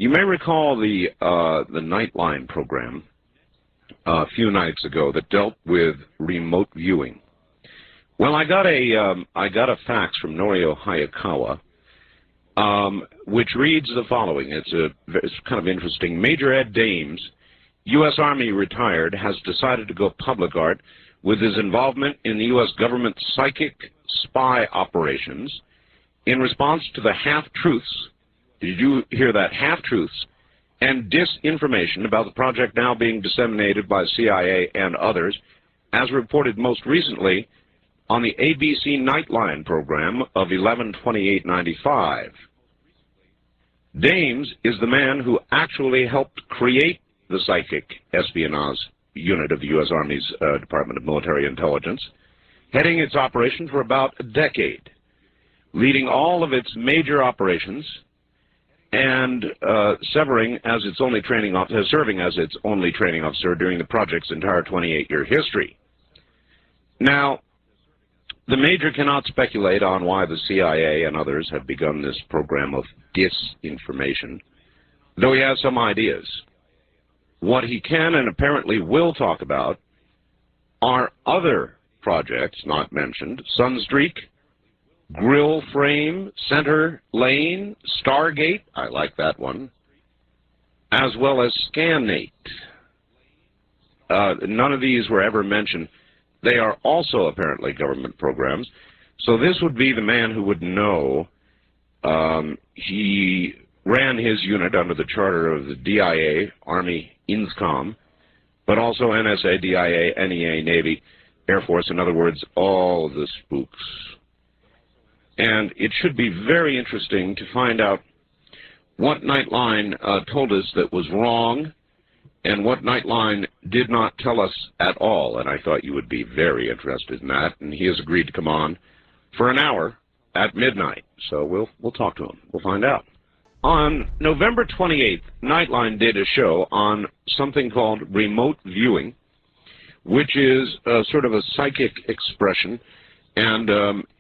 You may recall the Nightline program a few nights ago that dealt with remote viewing. Well, I got a fax from Norio Hayakawa, which reads the following. It's kind of interesting. Major Ed Dames, U.S. Army retired, has decided to go public art with his involvement in the U.S. government psychic spy operations in response to the half-truths, did you hear that, half-truths, and disinformation about the project now being disseminated by CIA and others, as reported most recently on the ABC Nightline program of 11/28/95. Dames is the man who actually helped create the psychic espionage unit of the U.S. Army's Department of Military Intelligence, heading its operation for about a decade, leading all of its major operations and serving as its only training officer during the project's entire 28-year history. Now, the Major cannot speculate on why the CIA and others have begun this program of disinformation, though he has some ideas. What he can and apparently will talk about are other projects not mentioned: Sunstreak, Grill Frame, Center Lane, Stargate, I like that one, as well as Scannate. None of these were ever mentioned. They are also apparently government programs. So this would be the man who would know. He ran his unit under the charter of the DIA, Army INSCOM, but also NSA, DIA, NEA, Navy, Air Force, in other words, all of the spooks. And it should be very interesting to find out what Nightline told us that was wrong and what Nightline did not tell us at all. And I thought you would be very interested in that. And he has agreed to come on for an hour at midnight. So we'll talk to him. We'll find out. On November 28th, Nightline did a show on something called remote viewing, which is sort of a psychic expression. And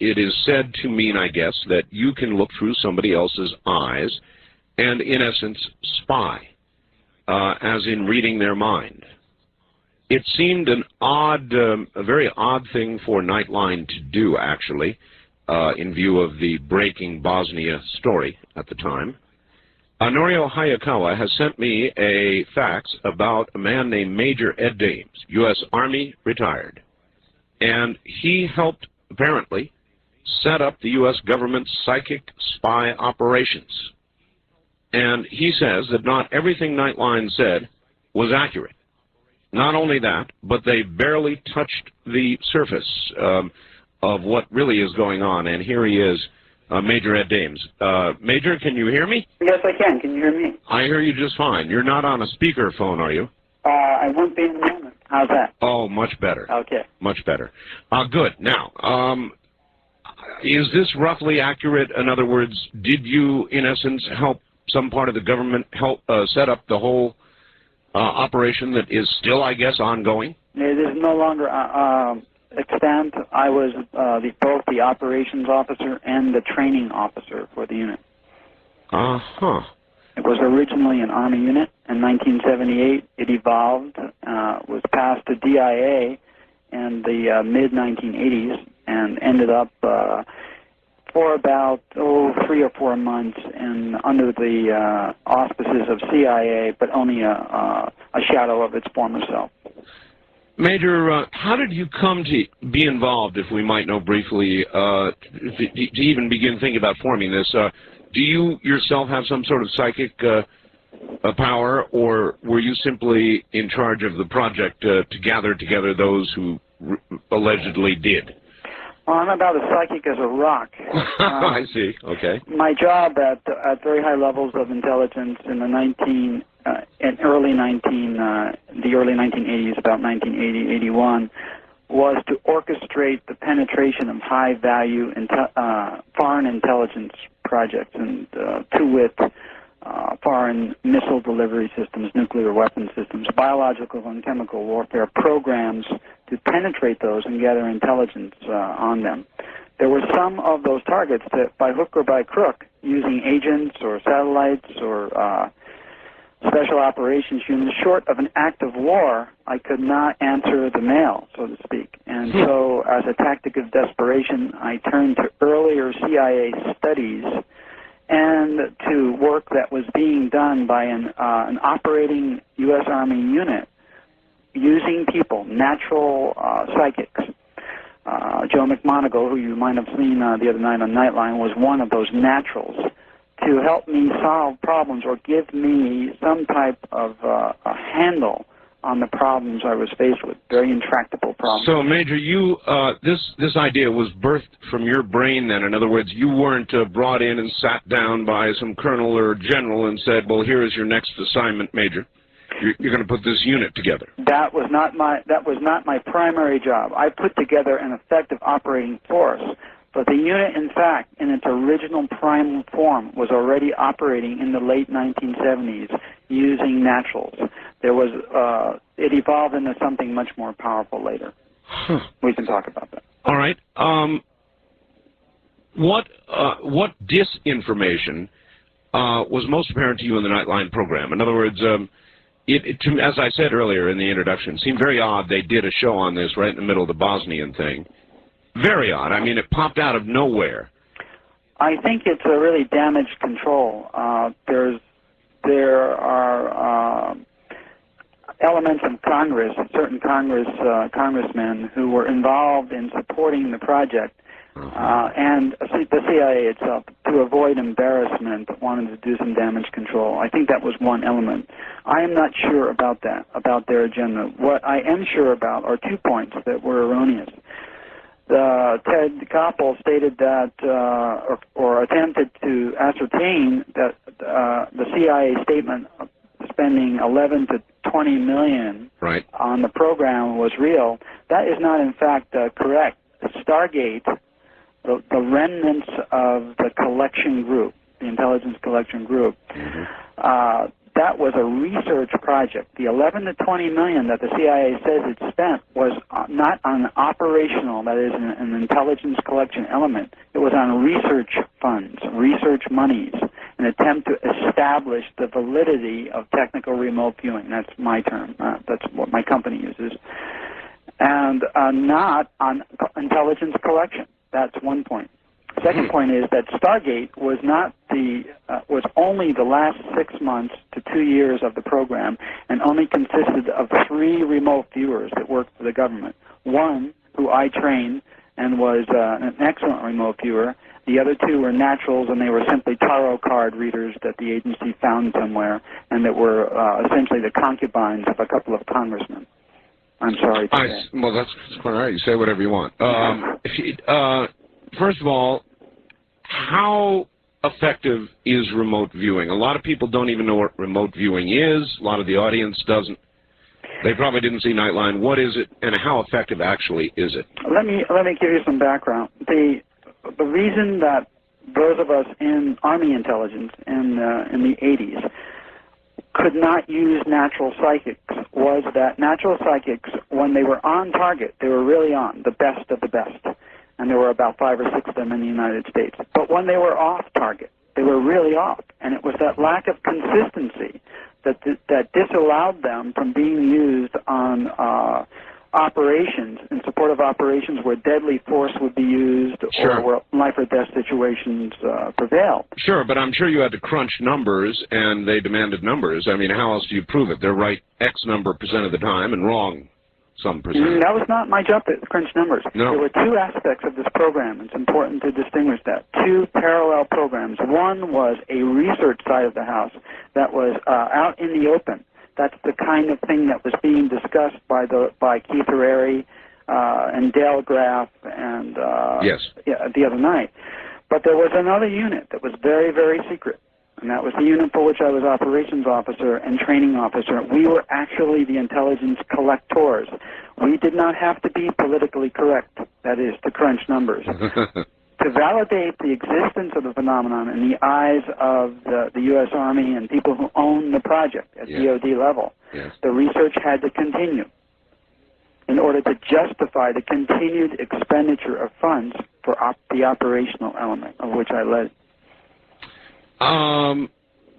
it is said to mean, I guess, that you can look through somebody else's eyes and, in essence, spy, as in reading their mind. It seemed an odd, a very odd thing for Nightline to do, actually, in view of the breaking Bosnia story at the time. Norio Hayakawa has sent me a fax about a man named Major Ed Dames, U.S. Army retired. And he helped, apparently, set up the U.S. government's psychic spy operations. And he says that not everything Nightline said was accurate. Not only that, but they barely touched the surface of what really is going on. And here he is, Major Ed Dames. Major, can you hear me? Yes, I can. Can you hear me? I hear you just fine. You're not on a speaker phone, are you? I won't be in a moment. How's that? Oh, much better. Okay. Much better. Good. Now, is this roughly accurate? In other words, did you, in essence, help some part of the government help set up the whole operation that is still, I guess, ongoing? It is no longer extant. I was both the operations officer and the training officer for the unit. Uh-huh. It was originally an Army unit. In 1978, it evolved, was passed to DIA in the mid-1980s, and ended up for about 3 or 4 months under the auspices of CIA, but only a shadow of its former self. Major, how did you come to be involved, if we might know briefly, to even begin thinking about forming this? Do you yourself have some sort of psychic power, or were you simply in charge of the project to gather together those who allegedly did? Well, I'm about as psychic as a rock. I see. Okay. My job at very high levels of intelligence in the early 1980s, about 1980, 81, was to orchestrate the penetration of high-value foreign intelligence projects, and to wit, foreign missile delivery systems, nuclear weapon systems, biological and chemical warfare programs, to penetrate those and gather intelligence on them. There were some of those targets that, by hook or by crook, using agents or satellites or Special Operations Unit. Short of an act of war, I could not answer the mail, so to speak. And so, as a tactic of desperation, I turned to earlier CIA studies and to work that was being done by an operating U.S. Army unit using people, natural psychics. Joe McMonagle, who you might have seen the other night on Nightline, was one of those naturals to help me solve problems or give me some type of a handle on the problems I was faced with, very intractable problems. So, Major, you this idea was birthed from your brain then. In other words, you weren't brought in and sat down by some colonel or general and said, well, here is your next assignment, Major. You're going to put this unit together. That was not my primary job. I put together an effective operating force. But the unit, in fact, in its original primal form, was already operating in the late 1970s using naturals. There was, it evolved into something much more powerful later. We can talk about that. All right. What disinformation was most apparent to you in the Nightline program? In other words, as I said earlier in the introduction, it seemed very odd they did a show on this right in the middle of the Bosnian thing. Very odd. I mean, it popped out of nowhere. I think it's a really damage control. There are elements of Congress, certain congressmen who were involved in supporting the project, and the CIA itself, to avoid embarrassment, wanted to do some damage control. I think that was one element. I am not sure about that, about their agenda. What I am sure about are 2 points that were erroneous. Ted Koppel stated that, or attempted to ascertain that the CIA statement of spending 11 to 20 million on the program was real. That is not, in fact, correct. Stargate, the remnants of the collection group, the intelligence collection group, that was a research project. The 11 to 20 million that the CIA says it spent was not on operational, that is, an intelligence collection element. It was on research funds, research monies, an attempt to establish the validity of technical remote viewing. That's my term. That's what my company uses. And not on intelligence collection. That's one point. Second point is that Stargate was not was only the last 6 months to 2 years of the program, and only consisted of 3 remote viewers that worked for the government. One, who I trained and was an excellent remote viewer. The other 2 were naturals, and they were simply tarot card readers that the agency found somewhere, and that were essentially the concubines of a couple of congressmen. I'm sorry to say. Well, that's quite all right. You say whatever you want. First of all, how effective is remote viewing? A lot of people don't even know what remote viewing is. A lot of the audience doesn't. They probably didn't see Nightline. What is it, and how effective actually is it? Let me give you some background. The reason that those of us in Army intelligence in the 80s could not use natural psychics was that natural psychics, when they were on target, they were really on, the best of the best. And there were about 5 or 6 of them in the United States. But when they were off target, they were really off. And it was that lack of consistency that disallowed them from being used on operations, in support of operations where deadly force would be used, or where life or death situations prevailed. Sure, but I'm sure you had to crunch numbers, and they demanded numbers. I mean, how else do you prove it? They're right X number % of the time and wrong some percent. That was not my job to crunch numbers. No. There were 2 aspects of this program. It's important to distinguish that. 2 parallel programs. One was a research side of the house that was out in the open. That's the kind of thing that was being discussed by Keith Harary and Dale Graff and the other night. But there was another unit that was very, very secret, and that was the unit for which I was operations officer and training officer. We were actually the intelligence collectors. We did not have to be politically correct, that is, to crunch numbers. To validate the existence of the phenomenon in the eyes of the U.S. Army and people who own the project at DOD level, the research had to continue in order to justify the continued expenditure of funds for the operational element, of which I led.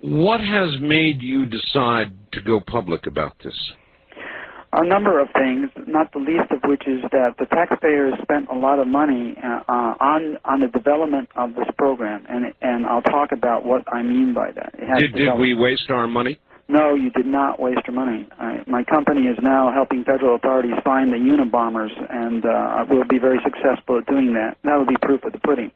What has made you decide to go public about this? A number of things, not the least of which is that the taxpayers spent a lot of money on the development of this program, and I'll talk about what I mean by that. Did we waste our money? No, you did not waste your money. My company is now helping federal authorities find the Unabombers, and we'll be very successful at doing that. That will be proof of the pudding.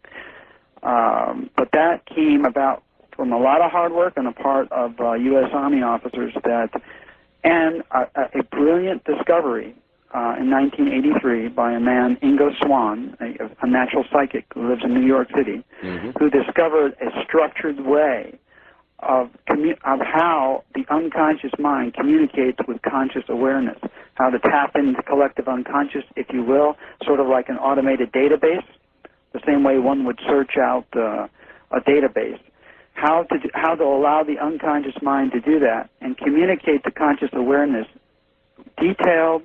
But that came about from a lot of hard work on the part of U.S. Army officers and a brilliant discovery in 1983 by a man, Ingo Swann, a natural psychic who lives in New York City, who discovered a structured way of how the unconscious mind communicates with conscious awareness, how to tap into collective unconscious, if you will, sort of like an automated database, the same way one would search out a database. How to allow the unconscious mind to do that and communicate to conscious awareness detailed,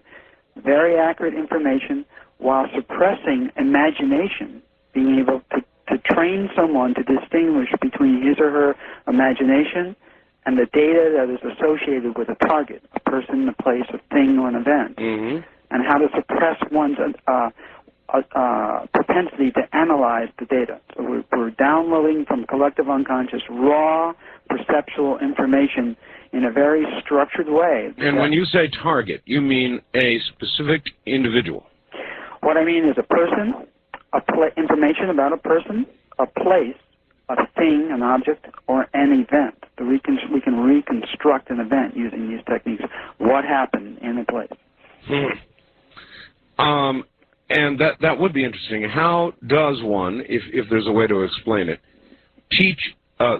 very accurate information while suppressing imagination, being able to train someone to distinguish between his or her imagination and the data that is associated with a target, a person, a place, a thing, or an event, and how to suppress one's propensity to analyze the data. So we're downloading from collective unconscious raw perceptual information in a very structured way. And when you say target, you mean a specific individual? What I mean is a person, information about a person, a place, a thing, an object, or an event. We can reconstruct an event using these techniques. What happened in a place? And that would be interesting. How does one, if there's a way to explain it, teach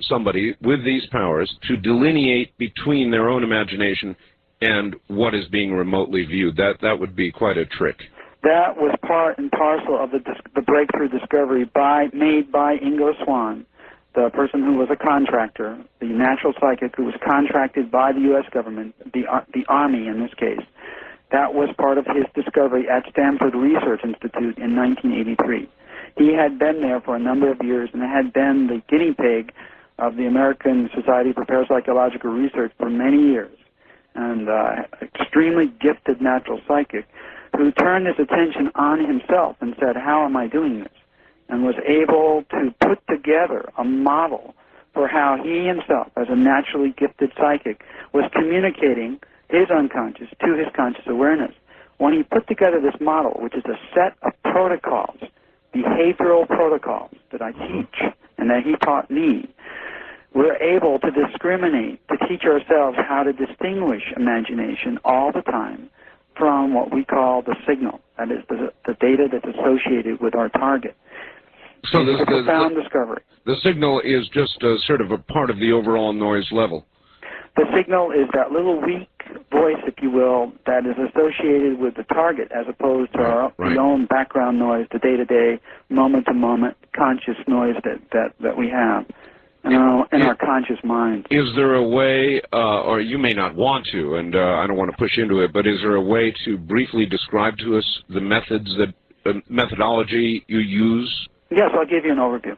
somebody with these powers to delineate between their own imagination and what is being remotely viewed? That would be quite a trick. That was part and parcel of the breakthrough discovery made by Ingo Swann, the person who was a contractor, the natural psychic who was contracted by the U.S. government, the Army in this case. That was part of his discovery at Stanford Research Institute in 1983. He had been there for a number of years and had been the guinea pig of the American Society for Parapsychological Research for many years, and extremely gifted natural psychic who turned his attention on himself and said, how am I doing this? And was able to put together a model for how he himself, as a naturally gifted psychic, was communicating his unconscious to his conscious awareness. When he put together this model, which is a set of protocols, behavioral protocols that I teach and that he taught me, we're able to discriminate, to teach ourselves how to distinguish imagination all the time from what we call the signal, that is the data that's associated with our target. So it's a profound discovery. The signal is just sort of a part of the overall noise level. The signal is that little weak voice, if you will, that is associated with the target as opposed to our own background noise, the day-to-day, moment-to-moment conscious noise that we have in our conscious mind. Is there a way, or you may not want to, and I don't want to push into it, but is there a way to briefly describe to us the methodology you use? Yes, I'll give you an overview.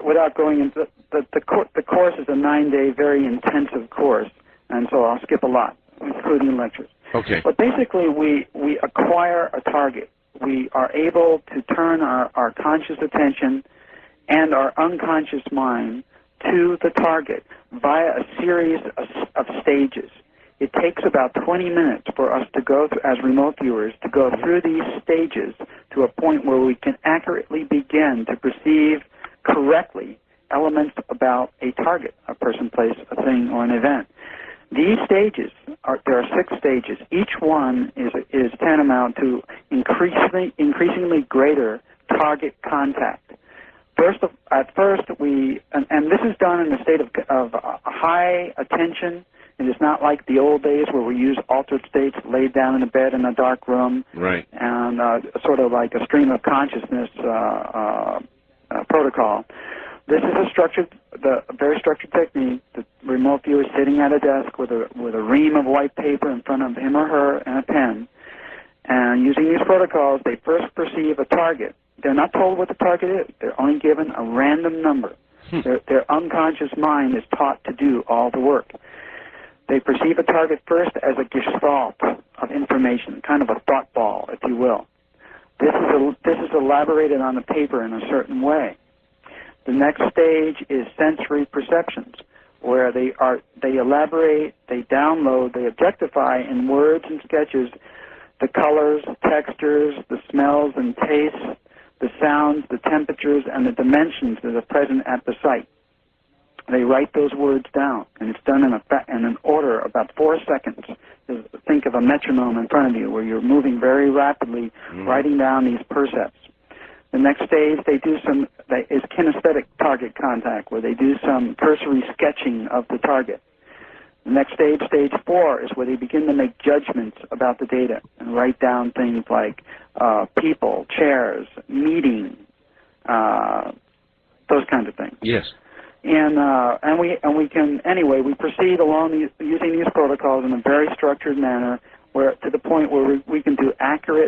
Without going into the course is a 9-day, very intensive course, and so I'll skip a lot, including lectures. Okay. But basically, we acquire a target. We are able to turn our conscious attention and our unconscious mind to the target via a series of stages. It takes about 20 minutes for us to go through, as remote viewers, to go through these stages to a point where we can accurately begin to perceive correctly elements about a target, a person, place, a thing, or an event. These stages, there are 6 stages. Each one is tantamount to increasingly greater target contact. At first, and this is done in a state of high attention. It is not like the old days where we use altered states, laid down in a bed in a dark room, and sort of like a stream of consciousness protocol. This is a very structured technique. The remote viewer is sitting at a desk with a ream of white paper in front of him or her and a pen. And using these protocols, they first perceive a target. They're not told what the target is. They're only given a random number. Their unconscious mind is taught to do all the work. They perceive a target first as a gestalt of information, kind of a thought ball, if you will. This is elaborated on the paper in a certain way. The next stage is sensory perceptions, where they elaborate, they download, they objectify in words and sketches the colors, textures, the smells and tastes, the sounds, the temperatures, and the dimensions that are present at the site. They write those words down, and it's done in an order about 4 seconds. Think of a metronome in front of you where you're moving very rapidly, writing down these percepts. The next stage is kinesthetic target contact, where they do some cursory sketching of the target. The next stage, stage 4, is where they begin to make judgments about the data and write down things like people, chairs, meeting, those kinds of things. Yes. And we proceed along using these protocols in a very structured manner, where to the point where we can do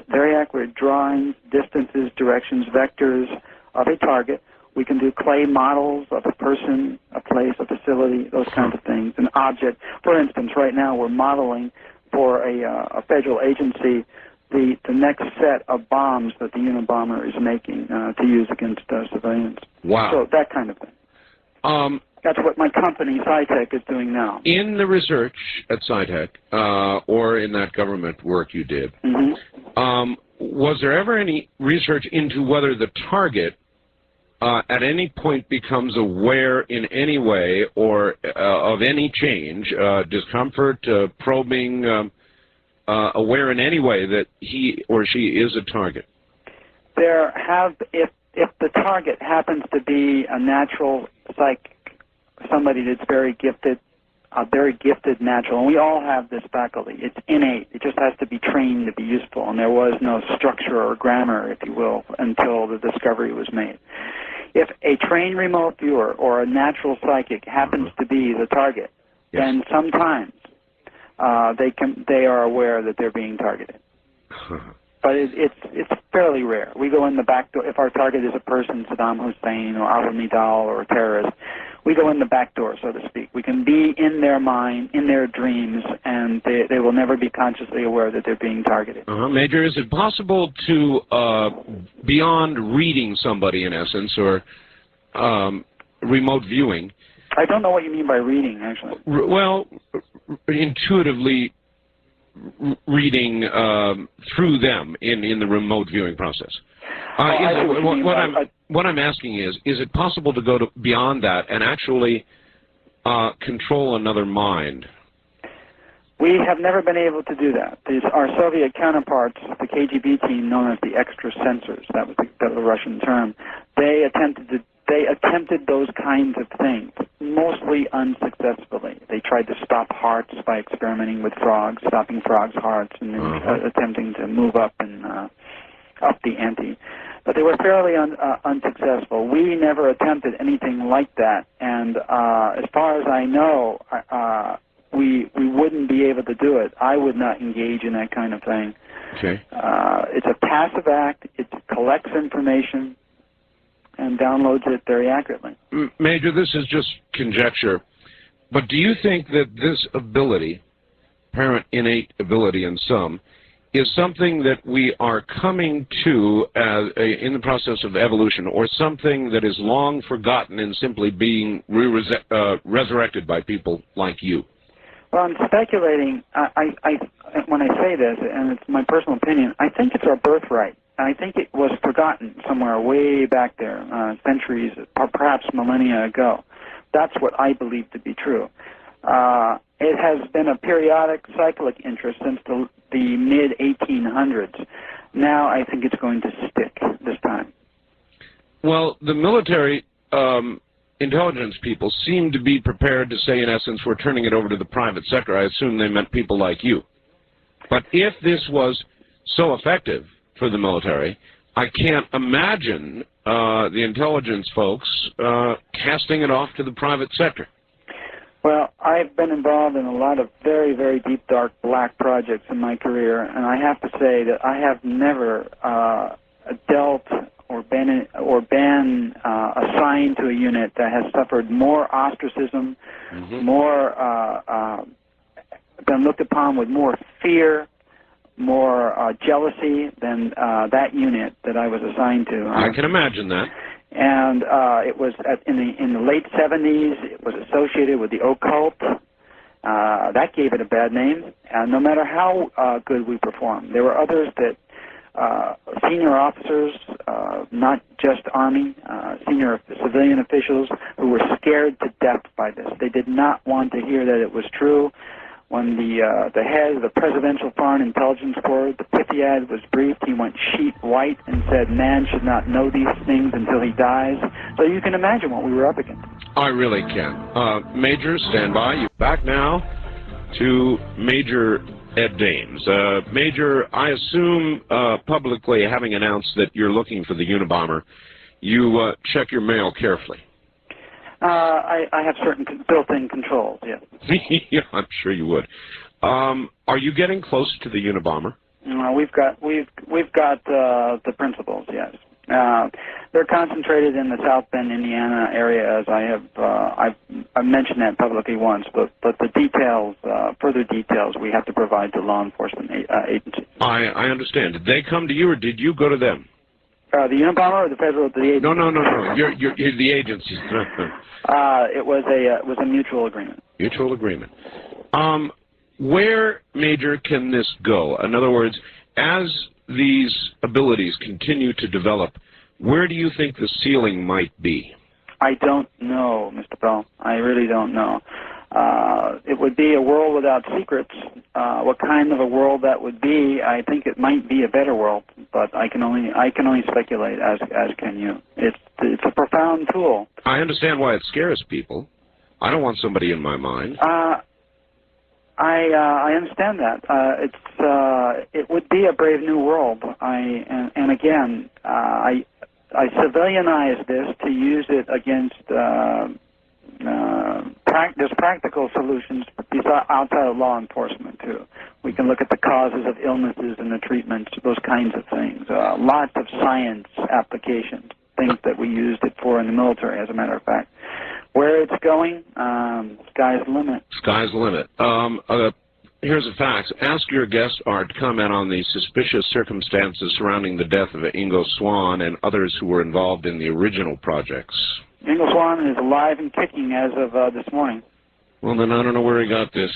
very accurate drawings, distances, directions, vectors of a target. We can do clay models of a person, a place, a facility, those kinds of things, an object. For instance, right now we're modeling for a federal agency the next set of bombs that the Unabomber is making to use against civilians. Wow. So that kind of thing. That's what my company, SciTech, is doing now. In the research at SciTech, or in that government work you did, was there ever any research into whether the target at any point becomes aware in any way or of any change, discomfort, probing, aware in any way that he or she is a target? If the target happens to be a natural psychic, somebody that's very gifted, a very gifted natural, and we all have this faculty. It's innate. It just has to be trained to be useful, and there was no structure or grammar, if you will, until the discovery was made. If a trained remote viewer or a natural psychic happens to be the target, then sometimes they are aware that they're being targeted. But it's fairly rare. We go in the back door. If our target is a person, Saddam Hussein or Abu Nidal or a terrorist, we go in the back door, so to speak. We can be in their mind, in their dreams, and they will never be consciously aware that they're being targeted. Major, is it possible to, beyond reading somebody in essence, or remote viewing? I don't know what you mean by reading, actually. Well, intuitively reading through them in the remote viewing process. What I'm asking is it possible to go beyond that and actually control another mind? We have never been able to do that. Our Soviet counterparts, the KGB team known as the extrasensors, that was the Russian term, they attempted those kinds of things, mostly unsuccessfully. They tried to stop hearts by experimenting with frogs, stopping frogs' hearts, and attempting to move up and up the ante. But they were fairly unsuccessful. We never attempted anything like that, and as far as I know, we wouldn't be able to do it. I would not engage in that kind of thing. Okay. It's a passive act. It collects information and downloads it very accurately. Major, this is just conjecture, but do you think that this ability, apparent innate ability in some, is something that we are coming to in the process of evolution, or something that is long forgotten and simply being resurrected by people like you? Well, I'm speculating. When I say this, and it's my personal opinion, I think it's our birthright. I think it was forgotten somewhere way back there, centuries or perhaps millennia ago. That's what I believe to be true. It has been a periodic cyclic interest since the mid-1800s. Now I think it's going to stick this time. Well, the military intelligence people seem to be prepared to say, in essence, we're turning it over to the private sector. I assume they meant people like you. But if this was so effective for the military, I can't imagine the intelligence folks casting it off to the private sector. Well, I've been involved in a lot of very, very deep, dark, black projects in my career, and I have to say that I have never dealt been assigned to a unit that has suffered more ostracism, more been looked upon with more fear, more jealousy than that unit that I was assigned to. I can imagine that. And it was in the late 70s. It was associated with the occult. That gave it a bad name. No matter how good we performed, there were others that senior officers, not just Army, senior civilian officials who were scared to death by this. They did not want to hear that it was true. When the head of the Presidential Foreign Intelligence Board, the Pythiad, was briefed, he went sheet white and said, "Man should not know these things until he dies." So you can imagine what we were up against. I really can. Major, stand by. You're back now to Major Ed Dames. Major, I assume publicly, having announced that you're looking for the Unabomber, you check your mail carefully. I have certain built-in controls, yes. Yeah, I'm sure you would. Are you getting close to the Unabomber? We've got the principals, yes. They're concentrated in the South Bend, Indiana area, as I have I've mentioned that publicly once. But the details, further details, we have to provide to law enforcement agencies. I understand. Did they come to you, or did you go to them? The Unabomber or the federal, the agency? No. You're the agency. It was a mutual agreement. Mutual agreement. Where, Major, can this go? In other words, as these abilities continue to develop, where do you think the ceiling might be? I don't know, Mr. Bell. I really don't know. It would be a world without secrets. What kind of a world that would be, I think it might be a better world, but I can only speculate, as can you. It's a profound tool. I understand why it scares people. I don't want somebody in my mind. I understand that. It would be a brave new world. And again, I civilianize this to use it against there's practical solutions outside of law enforcement too. We can look at the causes of illnesses and the treatments, those kinds of things. Lots of science applications, things that we used it for in the military, as a matter of fact. Where it's going, sky's the limit. Sky's the limit. Here's a fact. Ask your guest, Art, to comment on the suspicious circumstances surrounding the death of Ingo Swann and others who were involved in the original projects. Ingo Swann is alive and kicking as of this morning. Well, then I don't know where he got this.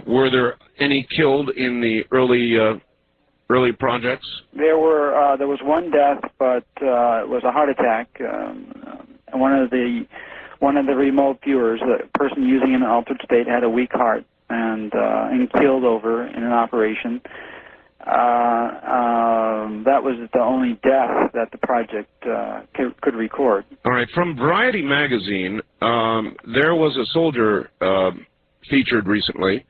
Were there any killed in the early projects? There was one death, but it was a heart attack. And one of the remote viewers, the person using an altered state, had a weak heart and killed over in an operation. That was the only death that the project could record. All right. From Variety magazine, there was a soldier featured recently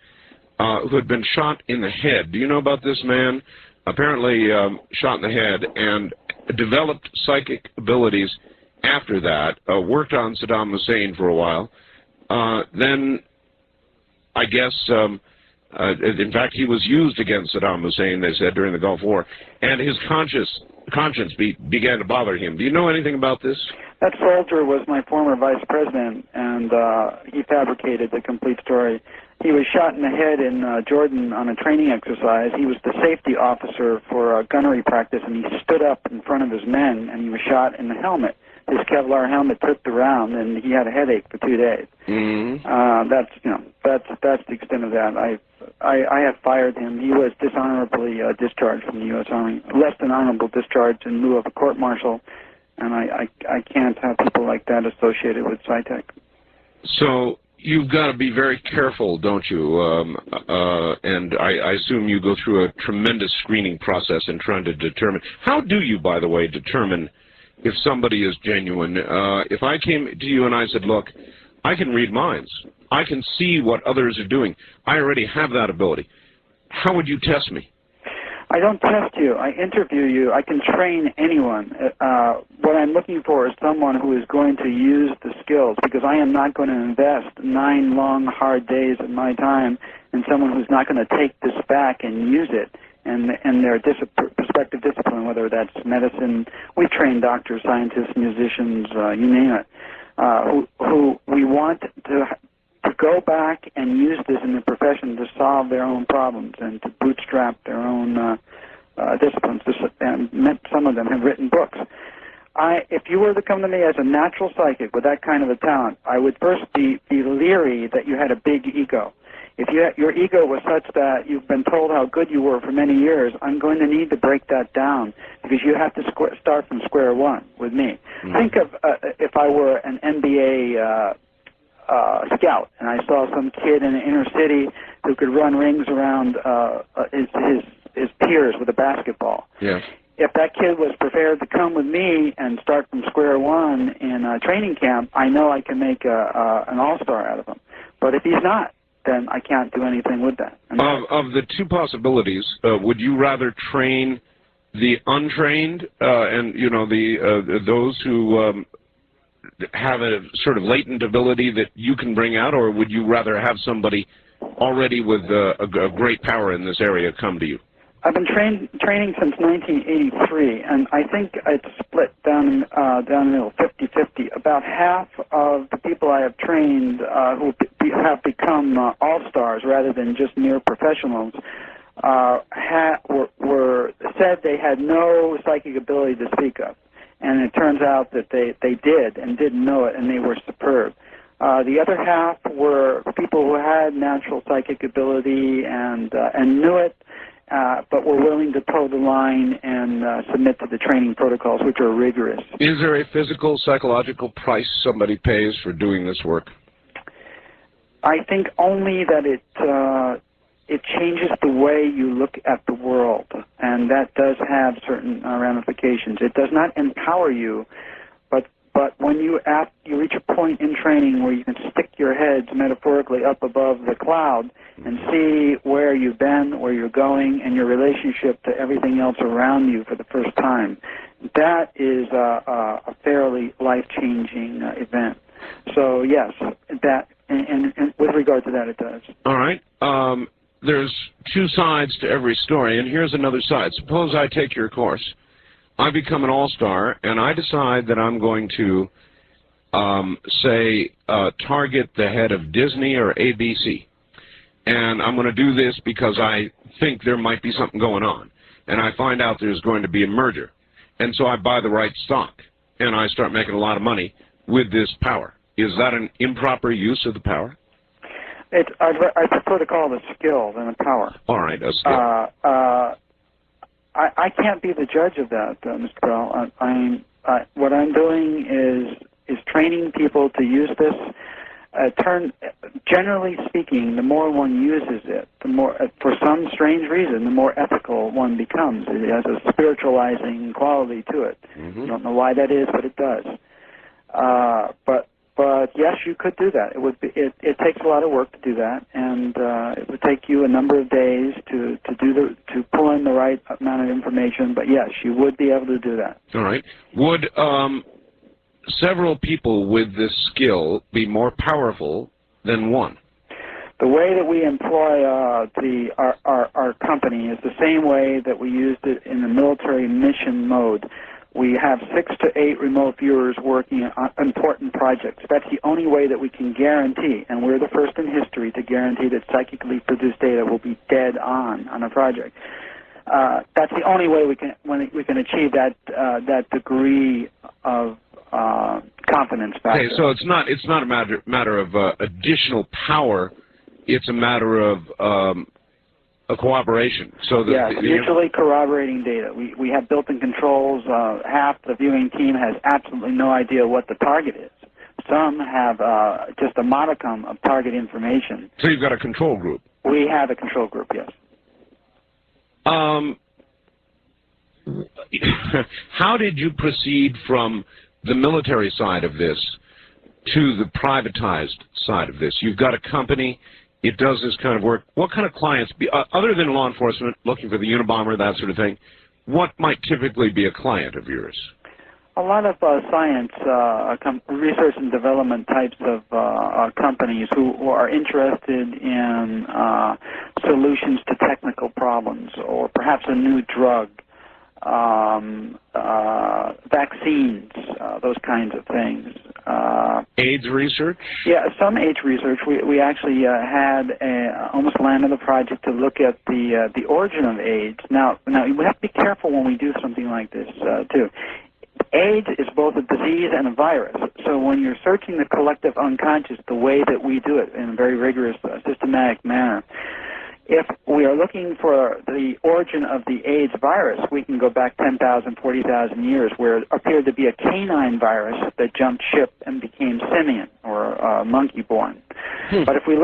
who had been shot in the head. Do you know about this man? Apparently shot in the head and developed psychic abilities after that, worked on Saddam Hussein for a while. Then, I guess, in fact, he was used against Saddam Hussein, they said, during the Gulf War, and his conscience began to bother him. Do you know anything about this? That soldier was my former vice president, and he fabricated the complete story. He was shot in the head in Jordan on a training exercise. He was the safety officer for gunnery practice, and he stood up in front of his men, and he was shot in the helmet. His Kevlar helmet tripped around, and he had a headache for 2 days. Mm-hmm. That's the extent of that. I have fired him. He was dishonorably discharged from the U.S. Army, less than honorable discharge in lieu of a court-martial, and I can't have people like that associated with SciTech. So you've got to be very careful, don't you? And I assume you go through a tremendous screening process in trying to determine. How do you, by the way, determine if somebody is genuine? If I came to you and I said, look, I can read minds. I can see what others are doing. I already have that ability. How would you test me? I don't test you. I interview you. I can train anyone. What I'm looking for is someone who is going to use the skills, because I am not going to invest 9 long, hard days of my time in someone who's not going to take this back and use it in their prospective discipline, whether that's medicine. We train doctors, scientists, musicians, you name it, who we want to go back and use this in their profession to solve their own problems and to bootstrap their own disciplines. And some of them have written books. If you were to come to me as a natural psychic with that kind of a talent, I would first be leery that you had a big ego. If your ego was such that you've been told how good you were for many years, I'm going to need to break that down, because you have to start from square one with me. Mm-hmm. Think of if I were an NBA scout, and I saw some kid in the inner city who could run rings around his peers with a basketball. Yeah. If that kid was prepared to come with me and start from square one in a training camp, I know I can make an all-star out of him. But if he's not, then I can't do anything with that. Of the two possibilities, would you rather train the untrained and those who have a sort of latent ability that you can bring out, or would you rather have somebody already with a great power in this area come to you? I've been training since 1983, and I think it's split down the middle, 50-50. About half of the people I have trained who have become all-stars rather than just mere professionals said they had no psychic ability to speak of. And it turns out that they did and didn't know it, and they were superb. The other half were people who had natural psychic ability and knew it, but were willing to toe the line and submit to the training protocols, which are rigorous. Is there a physical, psychological price somebody pays for doing this work? I think only that it changes the way you look at the world, and that does have certain ramifications. It does not empower you, but when you reach a point in training where you can stick your heads metaphorically up above the cloud and see where you've been, where you're going, and your relationship to everything else around you for the first time, that is a fairly life-changing event. So yes, that and with regard to that, it does. All right. There's two sides to every story, and here's another side. Suppose I take your course. I become an all-star, and I decide that I'm going to, target the head of Disney or ABC. And I'm going to do this because I think there might be something going on. And I find out there's going to be a merger. And so I buy the right stock, and I start making a lot of money with this power. Is that an improper use of the power? I prefer to call it a skill than a power. All right, a skill. I can't be the judge of that, Mr. Bell. What I'm doing is training people to use this. Generally speaking, the more one uses it, the more, for some strange reason, the more ethical one becomes. It has a spiritualizing quality to it. Mm-hmm. I don't know why that is, but it does. But yes, you could do that. It takes a lot of work to do that, and it would take you a number of days to pull in the right amount of information. But yes, you would be able to do that. All right. Would several people with this skill be more powerful than one? The way that we employ our company is the same way that we used it in the military mission mode. We have 6 to 8 remote viewers working on important projects. That's the only way that we can guarantee, and we're the first in history to guarantee that psychically produced data will be dead on a project. That's the only way we can achieve that degree of confidence factor. Okay, so it's not a matter of additional power. It's a matter of a cooperation. So yes, usually corroborating data. We have built-in controls. Half the viewing team has absolutely no idea what the target is. Some have just a modicum of target information. So you've got a control group. We have a control group, yes. How did you proceed from the military side of this to the privatized side of this? You've got a company, it does this kind of work, what kind of clients, other than law enforcement, looking for the Unabomber, that sort of thing, what might typically be a client of yours? A lot of science, research and development types of companies who are interested in solutions to technical problems, or perhaps a new drug, vaccines, those kinds of things. AIDS research? Yeah, some AIDS research. We actually had almost landed a project to look at the origin of AIDS. Now we have to be careful when we do something like this too. AIDS is both a disease and a virus. So when you're searching the collective unconscious, the way that we do it in a very rigorous, systematic manner, if we are looking for the origin of the AIDS virus, we can go back 10,000, 40,000 years, where it appeared to be a canine virus that jumped ship and became simian, or monkey-born. But if we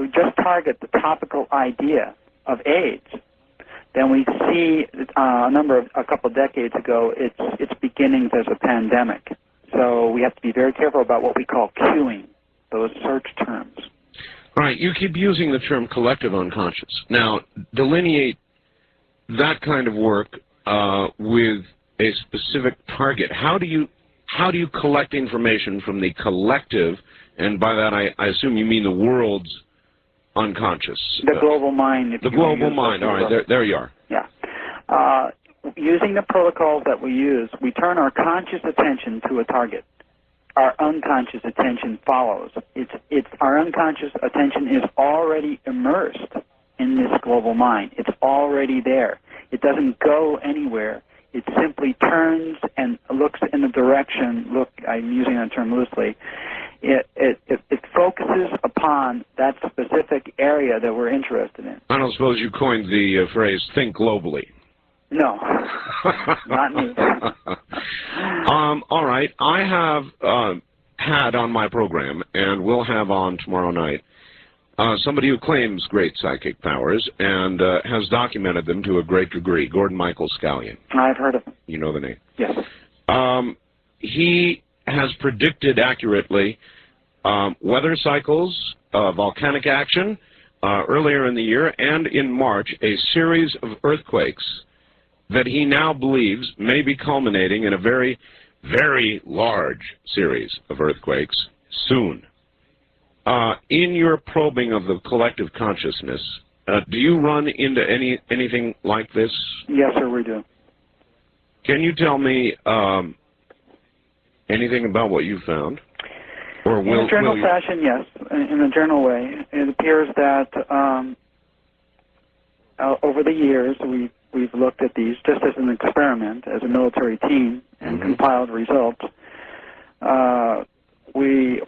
just target the topical idea of AIDS, then we see a couple of decades ago, its beginnings as a pandemic. So we have to be very careful about what we call cueing, those search terms. All right, you keep using the term collective unconscious. Now, delineate that kind of work with a specific target. How do you collect information from the collective, and by that I assume you mean the world's unconscious? The global mind. The global mind. All right, there you are. Yeah. Using the protocols that we use, we turn our conscious attention to a target. Our unconscious attention follows. Our unconscious attention is already immersed in this global mind. It's already there. It doesn't go anywhere. It simply turns and looks in a direction. Look, I'm using that term loosely. It focuses upon that specific area that we're interested in. I don't suppose you coined the phrase "think globally." No, not me. All right. I have had on my program, and will have on tomorrow night, somebody who claims great psychic powers and has documented them to a great degree, Gordon Michael Scallion. I've heard of him. You know the name? Yes. He has predicted accurately weather cycles, volcanic action earlier in the year, and in March, a series of earthquakes that he now believes may be culminating in a very, very large series of earthquakes soon. In your probing of the collective consciousness, do you run into anything like this? Yes, sir, we do. Can you tell me anything about what you found? Or in a general fashion, yes. In a general way, it appears that over the years we've looked at these just as an experiment, as a military team, and compiled results. We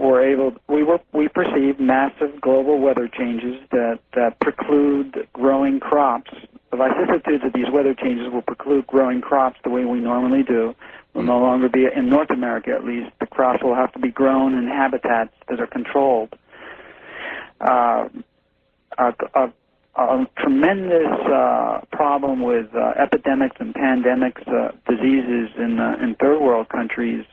perceived massive global weather changes that preclude growing crops. The vicissitudes of these weather changes will preclude growing crops the way we normally do. Will no longer be, in North America at least, the crops will have to be grown in habitats that are controlled. A tremendous problem with epidemics and pandemics, diseases in third world countries,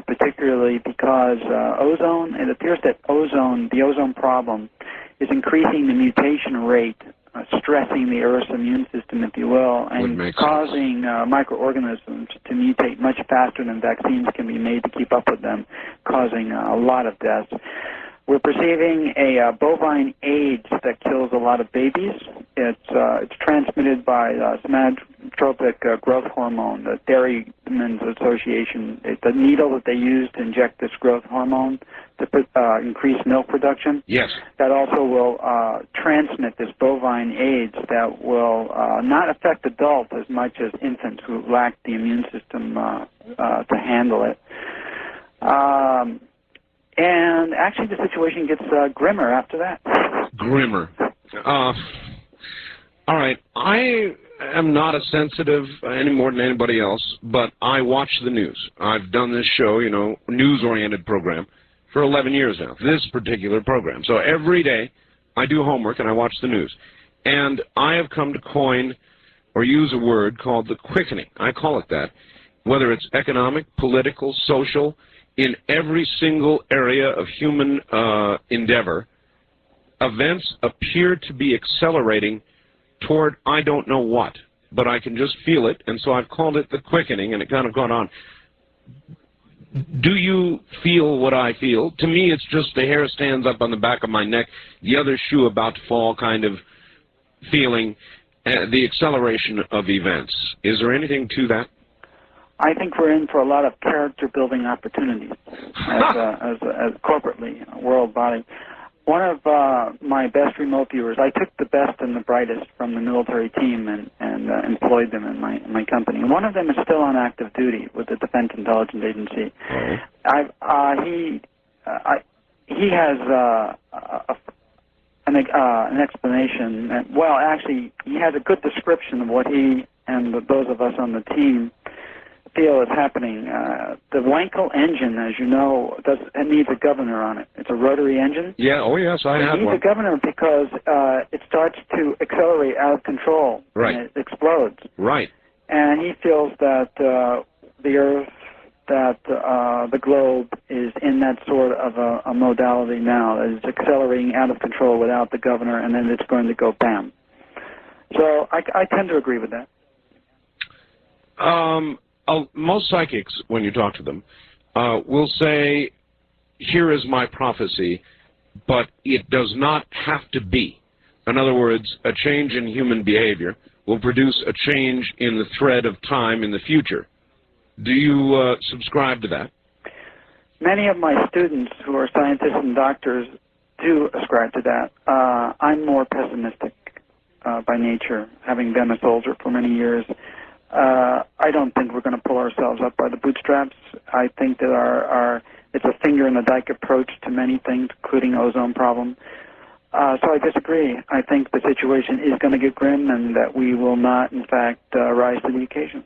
particularly because ozone. It appears that the ozone problem, is increasing the mutation rate, stressing the Earth's immune system, if you will, and causing microorganisms to mutate much faster than vaccines can be made to keep up with them, causing a lot of deaths. We're perceiving a bovine AIDS that kills a lot of babies. It's transmitted by somatotropic growth hormone, the Dairymen's Association. It's a needle that they use to inject this growth hormone to increase milk production. Yes. That also will transmit this bovine AIDS that will not affect adults as much as infants who lack the immune system to handle it. And actually, the situation gets grimmer after that. Grimmer. All right. I am not as sensitive any more than anybody else, but I watch the news. I've done this show, news-oriented program, for 11 years now, this particular program. So every day I do homework and I watch the news. And I have come to coin or use a word called the quickening. I call it that. Whether it's economic, political, social, in every single area of human endeavor, events appear to be accelerating toward I don't know what, but I can just feel it, and so I've called it the quickening, and it kind of gone on. Do you feel what I feel? To me, it's just the hair stands up on the back of my neck, the other shoe about to fall kind of feeling, the acceleration of events. Is there anything to that? I think we're in for a lot of character-building opportunities as corporately, a world body. One of my best remote viewers, I took the best and the brightest from the military team and employed them in my company. One of them is still on active duty with the Defense Intelligence Agency. He has an explanation. Well, actually, he has a good description of what he and those of us on the team feel is happening. The Wankel engine, as you know, it needs a governor on it. It's a rotary engine. Yeah, oh yes, I had one. It needs a governor because it starts to accelerate out of control. Right. And it explodes. Right. And he feels that the Earth, that the globe is in that sort of a modality now, that it's accelerating out of control without the governor, and then it's going to go bam. So I tend to agree with that. Most psychics, when you talk to them, will say, here is my prophecy, but it does not have to be. In other words, a change in human behavior will produce a change in the thread of time in the future. Do you subscribe to that? Many of my students who are scientists and doctors do ascribe to that. I'm more pessimistic by nature, having been a soldier for many years. I don't think we're going to pull ourselves up by the bootstraps. I think that it's a finger in the dike approach to many things, including ozone problem. So I disagree. I think the situation is going to get grim, and that we will not, in fact, rise to the occasion.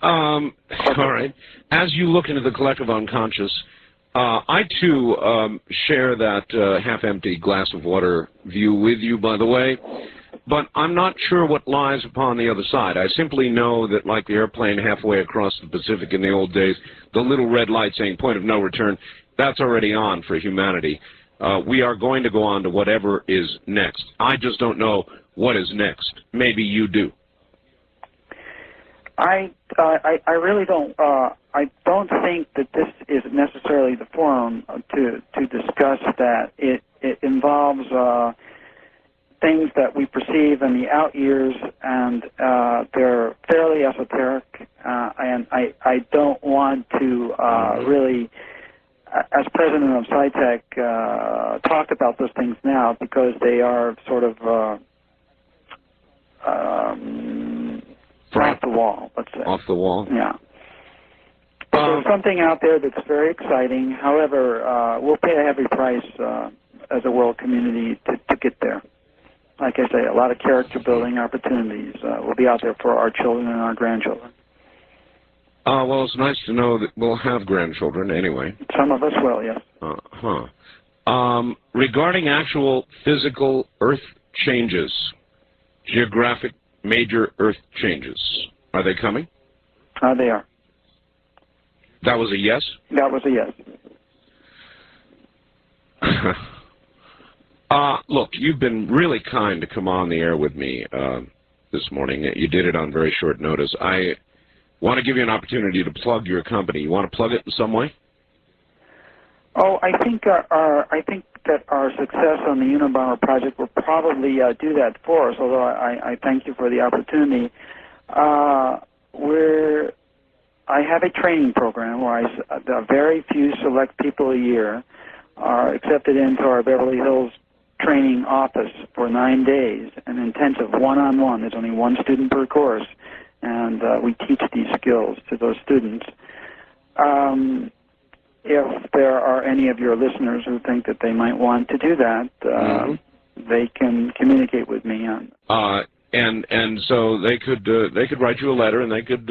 All right. As you look into the collective unconscious, I, too, share that half-empty glass of water view with you, by the way. But I'm not sure what lies upon the other side. I simply know that, like the airplane halfway across the Pacific in the old days, the little red light saying point of no return, that's already on for humanity. We are going to go on to whatever is next. I just don't know what is next. Maybe you do. I really don't. I don't think that this is necessarily the forum to discuss that. It involves things that we perceive in the out years, and they're fairly esoteric, and I don't want to really, as president of SciTech, talk about those things now, because they are sort of off the wall, let's say. Off the wall? Yeah. There's something out there that's very exciting. However, we'll pay a heavy price as a world community to get there. Like I say, a lot of character-building opportunities will be out there for our children and our grandchildren. Well, it's nice to know that we'll have grandchildren anyway. Some of us will, yes. Regarding actual physical Earth changes, geographic major Earth changes, are they coming? They are. That was a yes? That was a yes. Look, you've been really kind to come on the air with me this morning. You did it on very short notice. I want to give you an opportunity to plug your company. You want to plug it in some way? Oh, I think that our success on the Unabomber project will probably do that for us, although I thank you for the opportunity. I have a training program where a very few select people a year are accepted into our Beverly Hills training office for 9 days, an intensive one-on-one. There's only one student per course, and we teach these skills to those students. If there are any of your listeners who think that they might want to do that, they can communicate with me on. And so they could write you a letter, and they could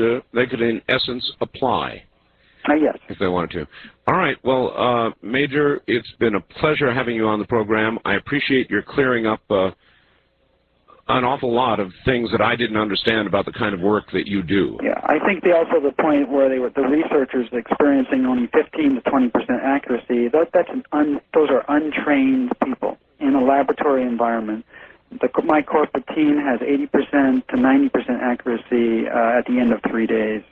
in essence apply. Yes. If they wanted to. All right. Well, Major, it's been a pleasure having you on the program. I appreciate your clearing up an awful lot of things that I didn't understand about the kind of work that you do. Yeah, I think they also the point where the researchers experiencing only 15 to 20% accuracy. Those are untrained people in a laboratory environment. My corporate team has 80% to 90% accuracy at the end of 3 days.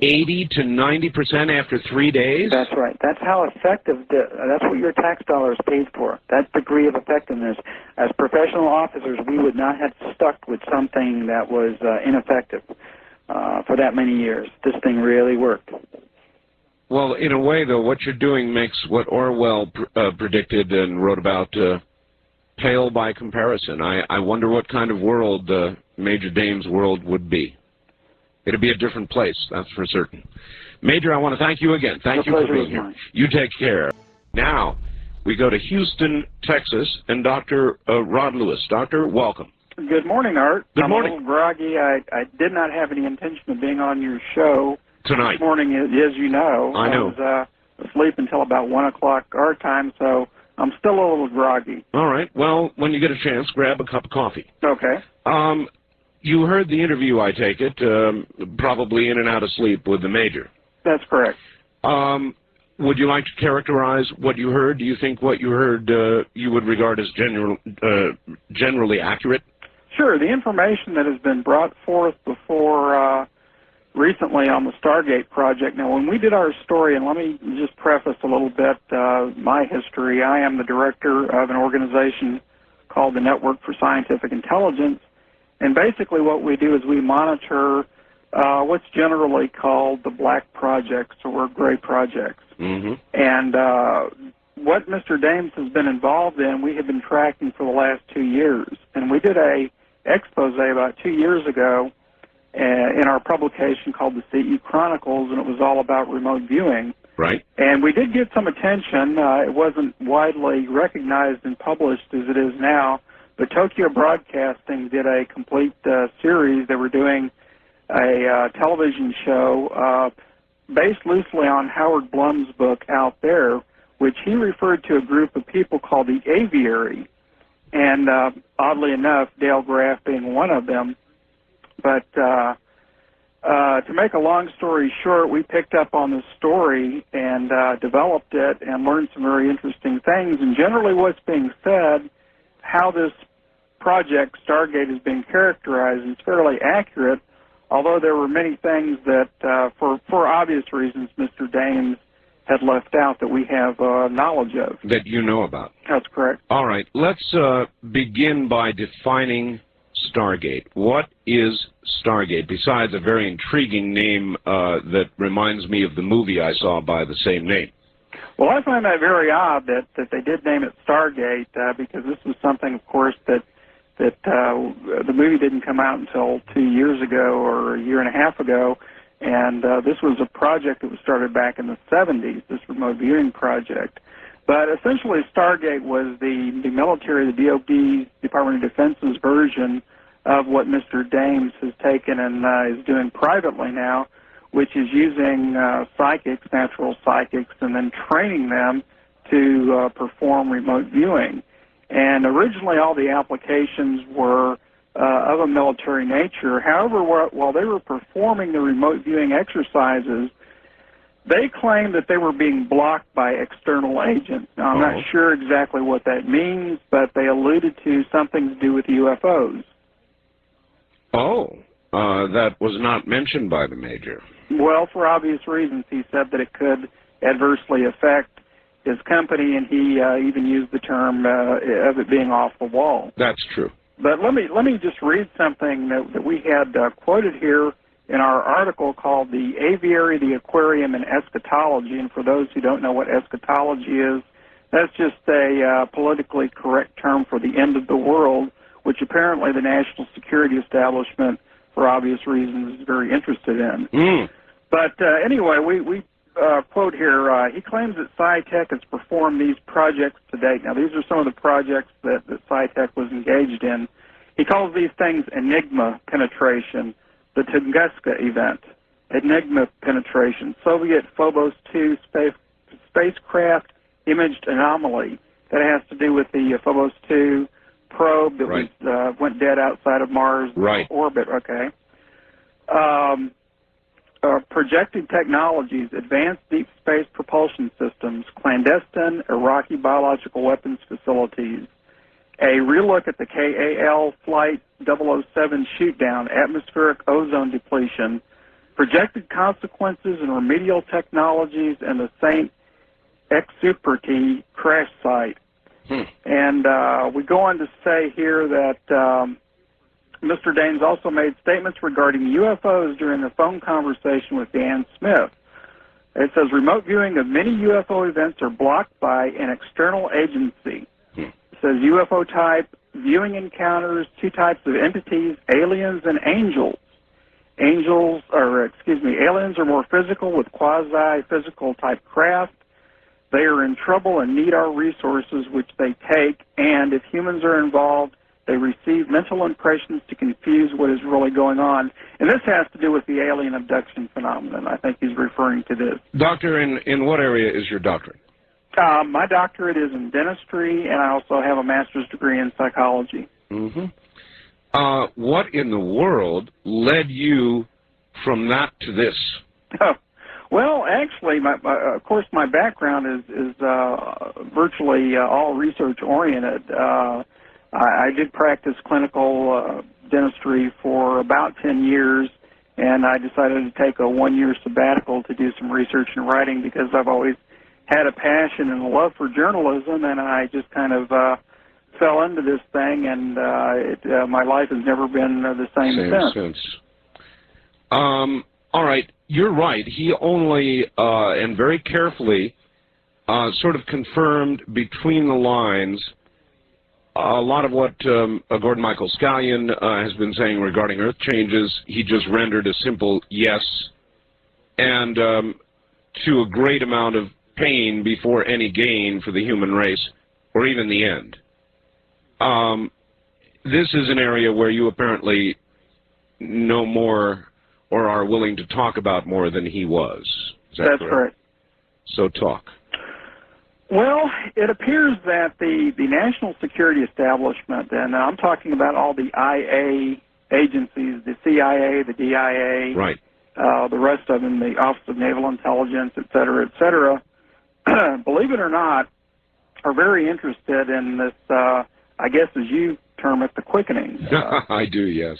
80 to 90% after 3 days? That's right. That's how effective, that's what your tax dollars paid for, that degree of effectiveness. As professional officers, we would not have stuck with something that was ineffective for that many years. This thing really worked. Well, in a way, though, what you're doing makes what Orwell predicted and wrote about pale by comparison. I wonder what kind of world Major Dame's world would be. It'll be a different place, that's for certain. Major, I want to thank you again. Thank you for being here. You take care. Now, we go to Houston, Texas, and Dr. Rod Lewis. Doctor, welcome. Good morning, Art. Good morning. I'm a little groggy. I did not have any intention of being on your show Tonight. This morning, as you know. I know. I was asleep until about 1 o'clock our time, so I'm still a little groggy. All right. Well, when you get a chance, grab a cup of coffee. Okay. You heard the interview, I take it, probably in and out of sleep with the Major. That's correct. Would you like to characterize what you heard? Do you think what you heard you would regard as generally accurate? Sure. The information that has been brought forth before recently on the Stargate project. Now, when we did our story, and let me just preface a little bit my history. I am the director of an organization called the Network for Scientific Intelligence. And basically what we do is we monitor what's generally called the black projects or gray projects. Mm-hmm. And what Mr. Dames has been involved in, we have been tracking for the last 2 years. And we did a expose about 2 years ago in our publication called the CE Chronicles, and it was all about remote viewing. Right. And we did get some attention. It wasn't widely recognized and published as it is now. But Tokyo Broadcasting did a complete series. They were doing a television show based loosely on Howard Blum's book Out There, which he referred to a group of people called the Aviary, and oddly enough, Dale Graff being one of them. But to make a long story short, we picked up on this story and developed it and learned some very interesting things. And generally what's being said, how this project Stargate is being characterized is fairly accurate, although there were many things that, for obvious reasons, Mr. Dames had left out that we have knowledge of. That you know about. That's correct. All right. Let's begin by defining Stargate. What is Stargate, besides a very intriguing name that reminds me of the movie I saw by the same name? Well, I find that very odd that they did name it Stargate because this was something, of course, that the movie didn't come out until 2 years ago or a year and a half ago, and this was a project that was started back in the 70s, this remote viewing project. But essentially, Stargate was the military, the DoD, Department of Defense's version of what Mr. Dames has taken and is doing privately now, which is using psychics, natural psychics, and then training them to perform remote viewing. And originally all the applications were of a military nature. However, while they were performing the remote viewing exercises, they claimed that they were being blocked by external agents. Now, I'm not sure exactly what that means, but they alluded to something to do with UFOs. That was not mentioned by the Major. Well, for obvious reasons. He said that it could adversely affect his company, and he even used the term of it being off the wall. That's true. But let me just read something that we had quoted here in our article called The Aviary, the Aquarium, and Eschatology. And for those who don't know what eschatology is, that's just a politically correct term for the end of the world, which apparently the National Security Establishment, for obvious reasons, is very interested in. But anyway, we quote here, he claims that SciTech has performed these projects to date. Now, these are some of the projects that SciTech was engaged in. He calls these things Enigma penetration, the Tunguska event, Enigma penetration, Soviet Phobos 2 spacecraft imaged anomaly. That has to do with the Phobos 2 probe that right. was went dead outside of Mars Right. orbit. Okay. Projected technologies, advanced deep space propulsion systems, clandestine Iraqi biological weapons facilities, a relook at the KAL Flight 007 shootdown, atmospheric ozone depletion, projected consequences and remedial technologies, and the St. Exuperty crash site. And we go on to say here that Mr. Daines also made statements regarding UFOs during a phone conversation with Dan Smith. It says remote viewing of many UFO events are blocked by an external agency. It says UFO type viewing encounters, two types of entities, aliens and angels. Aliens are more physical with quasi-physical type craft. They are in trouble and need our resources, which they take, and if humans are involved, they receive mental impressions to confuse what is really going on. And this has to do with the alien abduction phenomenon. I think he's referring to this. Doctor, in what area is your doctorate? My doctorate is in dentistry, and I also have a master's degree in psychology. What in the world led you from that to this? Well, actually, of course, my background is virtually all research-oriented. I did practice clinical dentistry for about 10 years, and I decided to take a one-year sabbatical to do some research and writing because I've always had a passion and a love for journalism, and I just kind of fell into this thing, and my life has never been the same since. All right, you're right. He only, and very carefully, sort of confirmed between the lines a lot of what Gordon Michael Scallion has been saying regarding Earth changes. He just rendered a simple yes, and to a great amount of pain before any gain for the human race, or even the end. This is an area where you apparently know more or are willing to talk about more than he was. Is that That's correct? So talk. Well, it appears that the national security establishment, and I'm talking about all the IA agencies, the CIA, the DIA, right, the rest of them, the Office of Naval Intelligence, et cetera, believe it or not, are very interested in this, I guess as you term it, the quickening. I do, yes.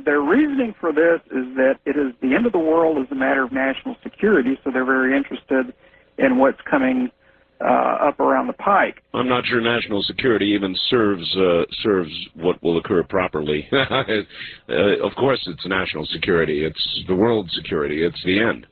Their reasoning for this is that it is the end of the world is a matter of national security, so they're very interested in what's coming up around the pike. I'm not sure national security even serves what will occur properly. Of course it's national security. It's the world security. It's the end.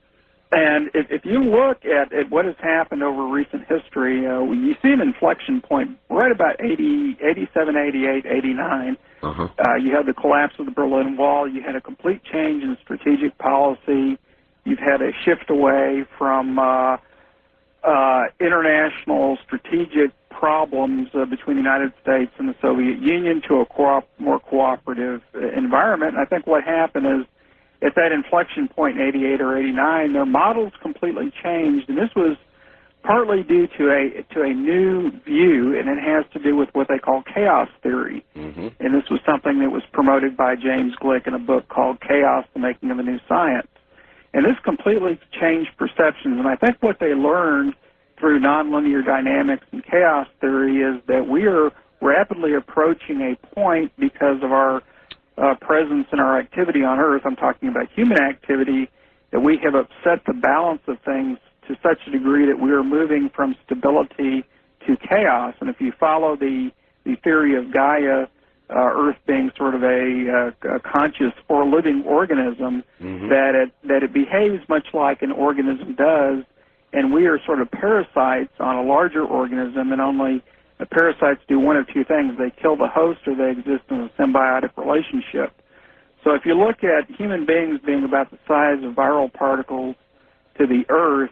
And if you look at what has happened over recent history, you see an inflection point right about 87, 88, 89. You had the collapse of the Berlin Wall. You had a complete change in strategic policy. You've had a shift away from international strategic problems between the United States and the Soviet Union to a more cooperative environment. And I think what happened is at that inflection point in 88 or 89, their models completely changed, and this was partly due to a new view, and it has to do with what they call chaos theory. And this was something that was promoted by James Glick in a book called Chaos, the Making of a New Science. And this completely changed perceptions, and I think what they learned through nonlinear dynamics and chaos theory is that we are rapidly approaching a point because of our presence and our activity on Earth. I'm talking about human activity, that we have upset the balance of things to such a degree that we are moving from stability to chaos. And if you follow the theory of Gaia, Earth being sort of a conscious or living organism, that it behaves much like an organism does, and we are sort of parasites on a larger organism, and only the parasites do one of two things. They kill the host or they exist in a symbiotic relationship. So if you look at human beings being about the size of viral particles to the Earth,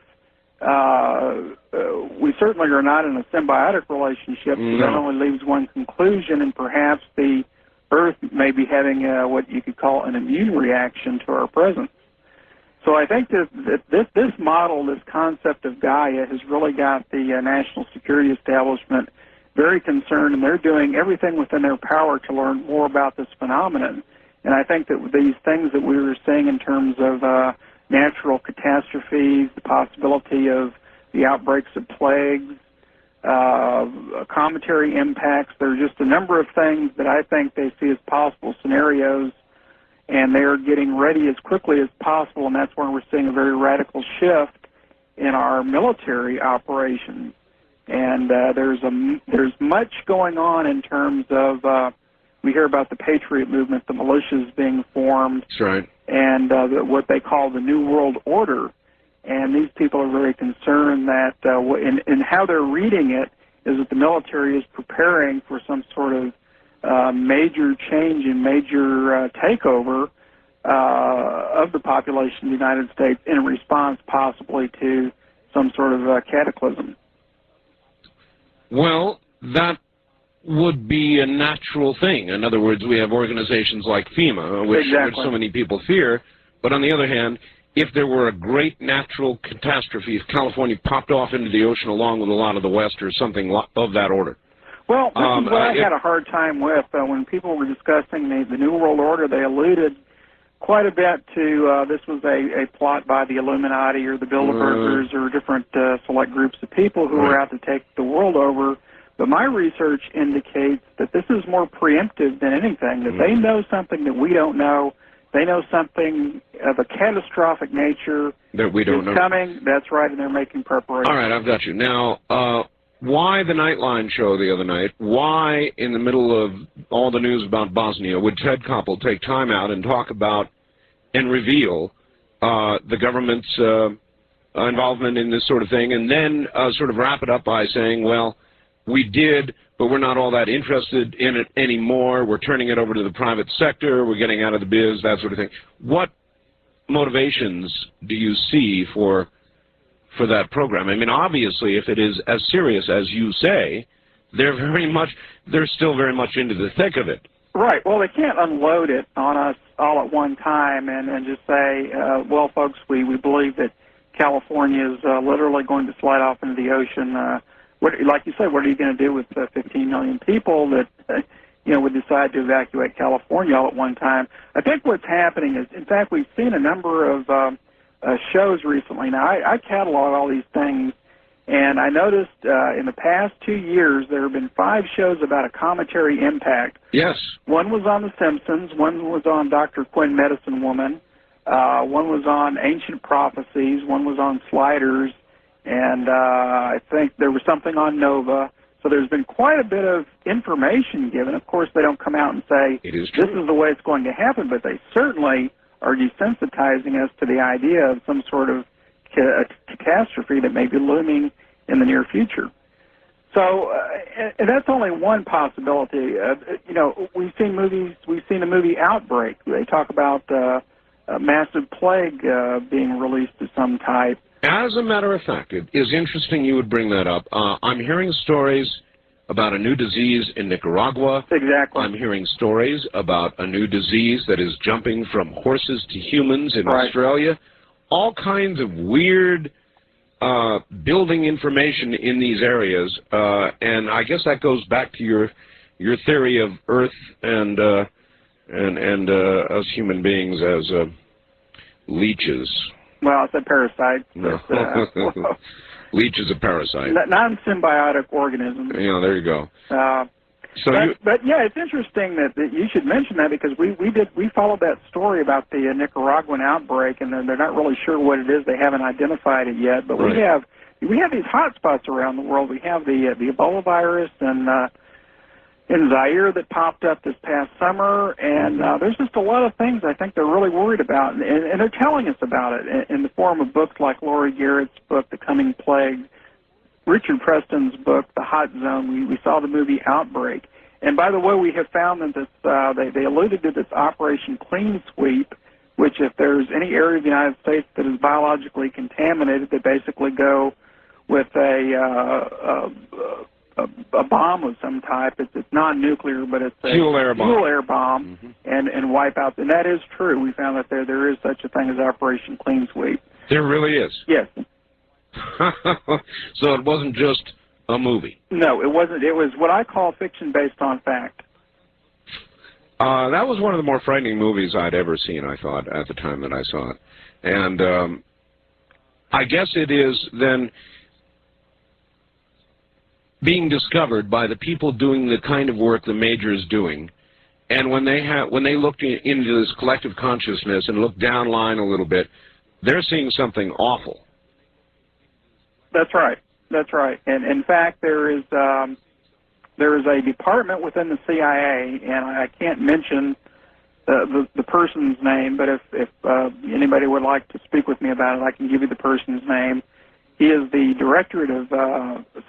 we certainly are not in a symbiotic relationship. So that only leaves one conclusion, and perhaps the Earth may be having what you could call an immune reaction to our presence. So I think that this model, this concept of Gaia, has really got the national security establishment very concerned, and they're doing everything within their power to learn more about this phenomenon. And I think that these things that we were seeing in terms of natural catastrophes, the possibility of the outbreaks of plagues, cometary impacts, there are just a number of things that I think they see as possible scenarios, and they're getting ready as quickly as possible, and that's where we're seeing a very radical shift in our military operations. And there's much going on in terms of, we hear about the Patriot movement, the militias being formed, That's right. and what they call the New World Order. And these people are very concerned that, in how they're reading it, is that the military is preparing for some sort of major change and major takeover of the population of the United States in response possibly to some sort of cataclysm. Well, that would be a natural thing. In other words, we have organizations like FEMA, which so many people fear, but on the other hand, if there were a great natural catastrophe, if California popped off into the ocean along with a lot of the West or something of that order. Well, this is what I had a hard time with. When people were discussing the New World Order, they alluded quite a bit to this was a plot by the Illuminati or the Bilderbergers or different select groups of people who were out to take the world over. But my research indicates that this is more preemptive than anything, that they know something that we don't know. They know something of a catastrophic nature that we don't know coming. That's right, and they're making preparations. All right, I've got you. Now, why the Nightline show the other night? Why, in the middle of all the news about Bosnia, would Ted Koppel take time out and talk about and reveal the government's involvement in this sort of thing, and then sort of wrap it up by saying, well, we did, but we're not all that interested in it anymore. We're turning it over to the private sector. We're getting out of the biz, that sort of thing. What motivations do you see for that program? I mean, obviously, if it is as serious as you say, they're still very much into the thick of it. Right. Well, they can't unload it on us all at one time and just say, well, folks, we believe that California is literally going to slide off into the ocean. Like you said, what are you going to do with 15 million people that would decide to evacuate California all at one time? I think what's happening is, in fact, we've seen a number of shows recently. Now, I catalog all these things, and I noticed in the past 2 years there have been 5 shows about a cometary impact. Yes. One was on The Simpsons. One was on Dr. Quinn, Medicine Woman. One was on Ancient Prophecies. One was on Sliders. And I think there was something on Nova. So there's been quite a bit of information given. Of course, they don't come out and say, this is the way it's going to happen, but they certainly are desensitizing us to the idea of some sort of catastrophe that may be looming in the near future. So and that's only one possibility. We've seen the movie Outbreak. They talk about a massive plague being released of some type. As a matter of fact, it is interesting you would bring that up. I'm hearing stories about a new disease in Nicaragua. Exactly. I'm hearing stories about a new disease that is jumping from horses to humans in Australia. All kinds of weird building information in these areas, and I guess that goes back to your theory of Earth and us human beings as leeches. Well, it's a parasite. No. Leech is a parasite. Non-symbiotic organism. Yeah, there you go. But yeah, it's interesting that you should mention that, because we followed that story about the Nicaraguan outbreak, and they're not really sure what it is. They haven't identified it yet. But we have these hot spots around the world. We have the Ebola virus in Zaire that popped up this past summer, and there's just a lot of things I think they're really worried about, and they're telling us about it in the form of books like Laurie Garrett's book, The Coming Plague, Richard Preston's book, The Hot Zone. We saw the movie Outbreak. And by the way, we have found that this they alluded to this Operation Clean Sweep, which if there's any area of the United States that is biologically contaminated, they basically go with a bomb of some type. It's non-nuclear, but it's a fuel air bomb, and wipe out. And that is true. We found that there is such a thing as Operation Clean Sweep. There really is? Yes. So it wasn't just a movie? No, it wasn't. It was what I call fiction based on fact. That was one of the more frightening movies I'd ever seen, I thought, at the time that I saw it. And I guess it is then being discovered by the people doing the kind of work the Major is doing. And when they look into this collective consciousness and look downline a little bit, they're seeing something awful. That's right. That's right. And in fact, there is a department within the CIA, and I can't mention the person's name, but if anybody would like to speak with me about it, I can give you the person's name. He is the Directorate of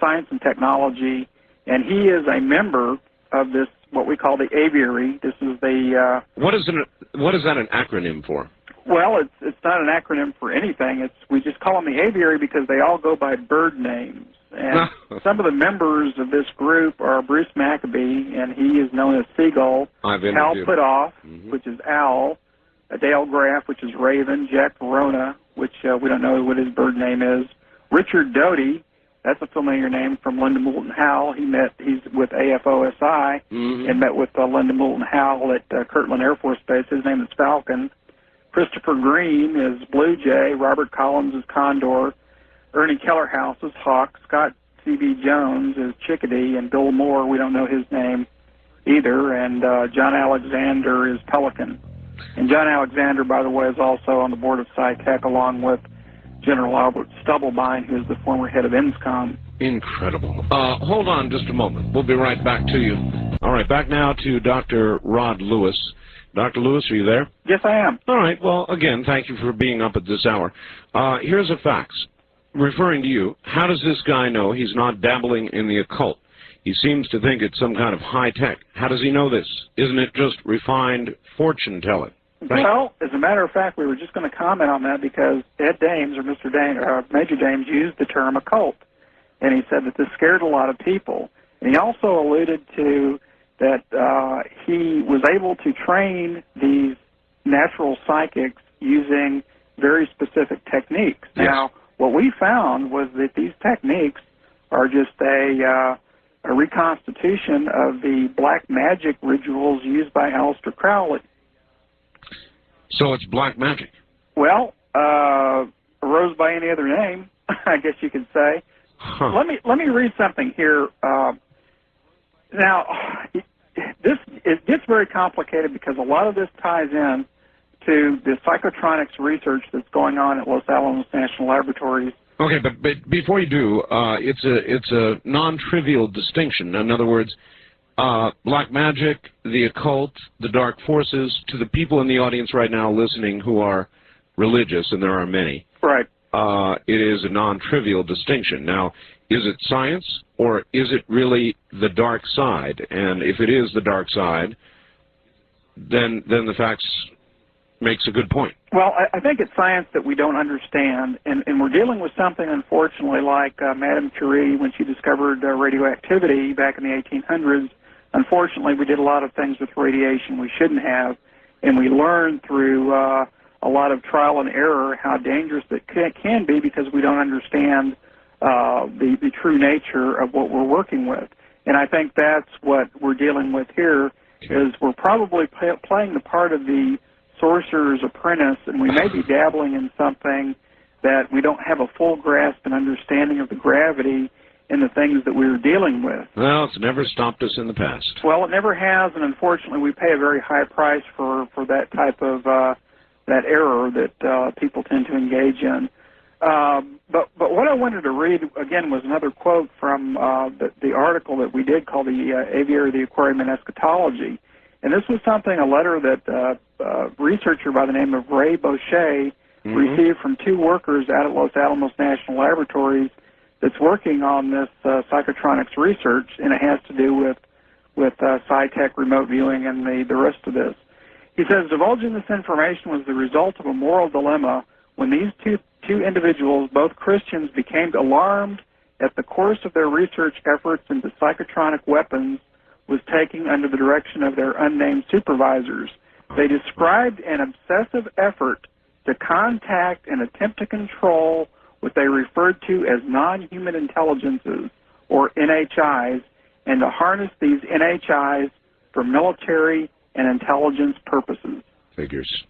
Science and Technology, and he is a member of this, what we call the aviary. This is the... What is that an acronym for? Well, it's not an acronym for anything. We just call them the aviary because they all go by bird names. And some of the members of this group are Bruce Maccabee, and he is known as Seagull. Hal Puthoff, which is Owl. Dale Graff, which is Raven. Jack Verona, which we don't know what his bird name is. Richard Doty, that's a familiar name from Linda Moulton Howe. He's with AFOSI and met with Linda Moulton Howe at Kirtland Air Force Base. His name is Falcon. Christopher Green is Blue Jay. Robert Collins is Condor. Ernie Kellerhouse is Hawk. Scott C.B. Jones is Chickadee. And Bill Moore, we don't know his name either. And John Alexander is Pelican. And John Alexander, by the way, is also on the board of SciTech along with General Albert Stubblebine, who is the former head of INSCOM. Incredible. Hold on just a moment. We'll be right back to you. All right, back now to Dr. Rod Lewis. Dr. Lewis, are you there? Yes, I am. All right. Well, again, thank you for being up at this hour. Here's a fax. Referring to you, how does this guy know he's not dabbling in the occult? He seems to think it's some kind of high-tech. How does he know this? Isn't it just refined fortune-telling? Well, as a matter of fact, we were just going to comment on that because Ed Dames, or Major Dames, used the term occult. And he said that this scared a lot of people. And he also alluded to that he was able to train these natural psychics using very specific techniques. Yes. Now, what we found was that these techniques are just a reconstitution of the black magic rituals used by Aleister Crowley. So it's black magic? Well, arose by any other name, I guess you could say. Huh. Let me read something here. Now, it gets very complicated because a lot of this ties in to the psychotronics research that's going on at Los Alamos National Laboratories. Okay, but before you do, it's a non-trivial distinction. In other words, black magic, the occult, the dark forces, to the people in the audience right now listening who are religious, and there are many. Right. It is a non-trivial distinction. Now, is it science, or is it really the dark side? And if it is the dark side, then the facts makes a good point. Well, I think it's science that we don't understand, and we're dealing with something, unfortunately, like Madame Curie, when she discovered radioactivity back in the 1800s. Unfortunately, we did a lot of things with radiation we shouldn't have, and we learned through a lot of trial and error how dangerous it can be because we don't understand the true nature of what we're working with. And I think that's what we're dealing with here, is we're probably playing the part of the sorcerer's apprentice, and we may be dabbling in something that we don't have a full grasp and understanding of the gravity in the things that we were dealing with. Well, it's never stopped us in the past. Well, it never has, and unfortunately we pay a very high price for that type of that error that people tend to engage in. But what I wanted to read, again, was another quote from the article that we did called the Aviary, the Aquarium, and Eschatology. And this was a letter that a researcher by the name of Ray Boucher received from two workers out at Los Alamos National Laboratories that's working on this psychotronics research, and it has to do with SciTech, remote viewing, and the rest of this. He says, divulging this information was the result of a moral dilemma when these two individuals, both Christians, became alarmed at the course of their research efforts into psychotronic weapons was taking under the direction of their unnamed supervisors. They described an obsessive effort to contact and attempt to control what they referred to as non-human intelligences, or NHIs, and to harness these NHIs for military and intelligence purposes. Figures.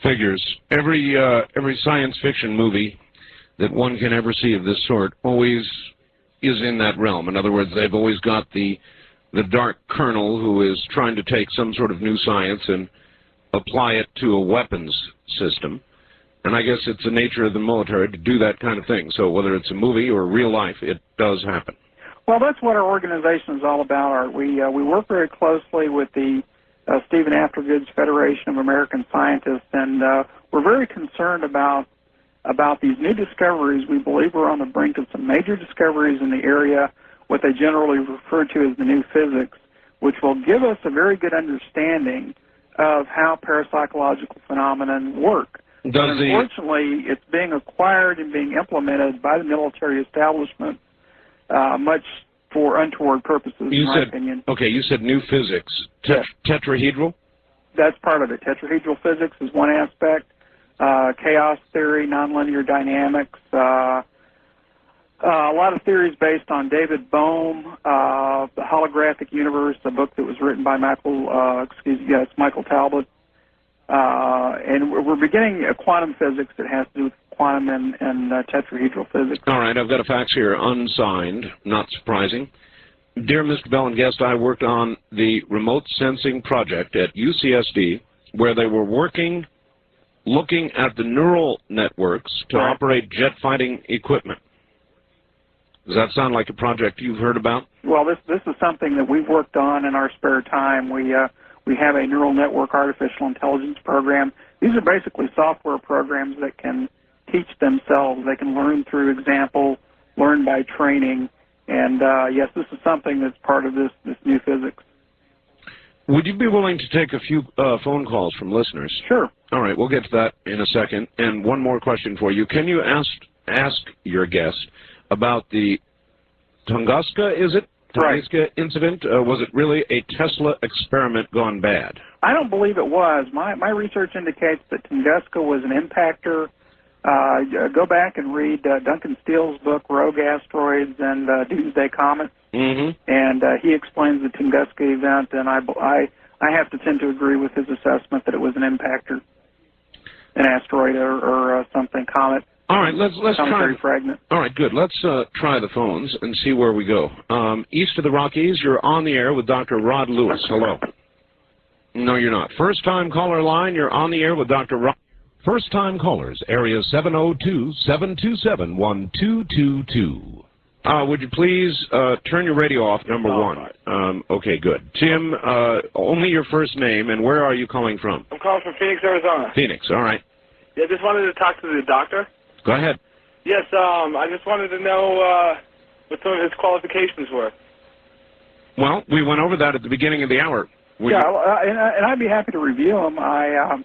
Every science fiction movie that one can ever see of this sort always is in that realm. In other words, they've always got the dark colonel who is trying to take some sort of new science and apply it to a weapons system. And I guess it's the nature of the military to do that kind of thing. So whether it's a movie or real life, it does happen. Well, that's what our organization is all about, Art. We work very closely with the Stephen Aftergood's Federation of American Scientists, and we're very concerned about these new discoveries. We believe we're on the brink of some major discoveries in the area, what they generally refer to as the new physics, which will give us a very good understanding of how parapsychological phenomenon work. But unfortunately, it's being acquired and being implemented by the military establishment much for untoward purposes, in my opinion. Okay, you said new physics. Yes. Tetrahedral? That's part of it. Tetrahedral physics is one aspect. Chaos theory, nonlinear dynamics, a lot of theories based on David Bohm, The Holographic Universe, a book that was written by Michael Talbot. And we're beginning a quantum physics that has to do with quantum and tetrahedral physics. All right, I've got a fax here, unsigned, not surprising. Dear Mr. Bell and guest, I worked on the remote sensing project at UCSD where they were looking at the neural networks to operate jet fighting equipment. Does that sound like a project you've heard about? Well, this is something that we've worked on in our spare time. We have a neural network artificial intelligence program. These are basically software programs that can teach themselves. They can learn through example, learn by training, and yes, this is something that's part of this new physics. Would you be willing to take a few phone calls from listeners? Sure. All right, we'll get to that in a second. And one more question for you. Can you ask your guest about the Tunguska, is it? Tunguska incident? Was it really a Tesla experiment gone bad? I don't believe it was. My research indicates that Tunguska was an impactor. Go back and read Duncan Steele's book, Rogue Asteroids and Doomsday Comets. Mm-hmm. And he explains the Tunguska event, and I have to tend to agree with his assessment that it was an impactor, an asteroid or something, comet. All right, let's try. Fragment. All right, good. Let's try the phones and see where we go. East of the Rockies, you're on the air with Dr. Rod Lewis. Hello. No, you're not. First-time caller line, you're on the air with Dr. Rod. First-time callers, area 702-727-1222. Would you please turn your radio off, number one? Okay, good. Tim, only your first name, and where are you calling from? I'm calling from Phoenix, Arizona. Phoenix, all right. Yeah, just wanted to talk to the doctor. Go ahead. Yes, I just wanted to know what some of his qualifications were. Well, we went over that at the beginning of the hour. And I'd be happy to review them. I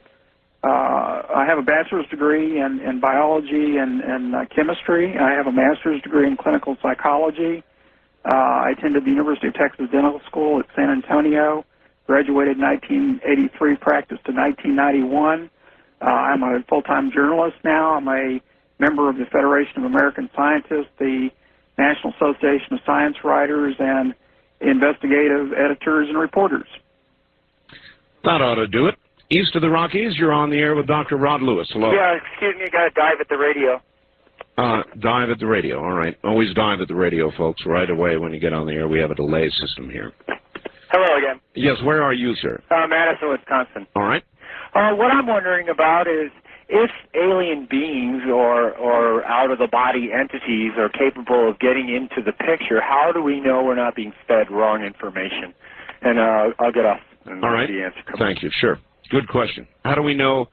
have a bachelor's degree in biology and chemistry. I have a master's degree in clinical psychology. I attended the University of Texas Dental School at San Antonio, graduated in 1983, practiced in 1991. I'm a full-time journalist now. I'm a member of the Federation of American Scientists, the National Association of Science Writers, and investigative editors and reporters. That ought to do it. East of the Rockies, you're on the air with Dr. Rod Lewis. Hello. Yeah, excuse me, you got to dive at the radio. Dive at the radio, all right. Always dive at the radio, folks, right away when you get on the air. We have a delay system here. Hello again. Yes, where are you, sir? Madison, Wisconsin. All right. What I'm wondering about is if alien beings or out-of-the-body entities are capable of getting into the picture, how do we know we're not being fed wrong information? And I'll get off and all right. The answer comes. Thank you. Sure. Good question. How do we know,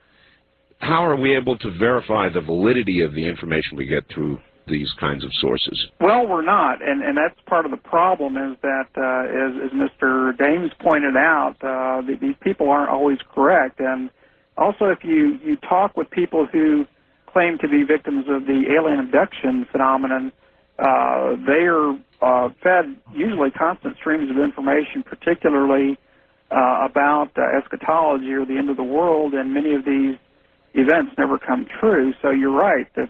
how are we able to verify the validity of the information we get through these kinds of sources? Well, we're not, and that's part of the problem is that, as Mr. Dames pointed out, these people aren't always correct. And also, if you talk with people who claim to be victims of the alien abduction phenomenon, they are fed usually constant streams of information, particularly about eschatology or the end of the world, and many of these events never come true. So you're right that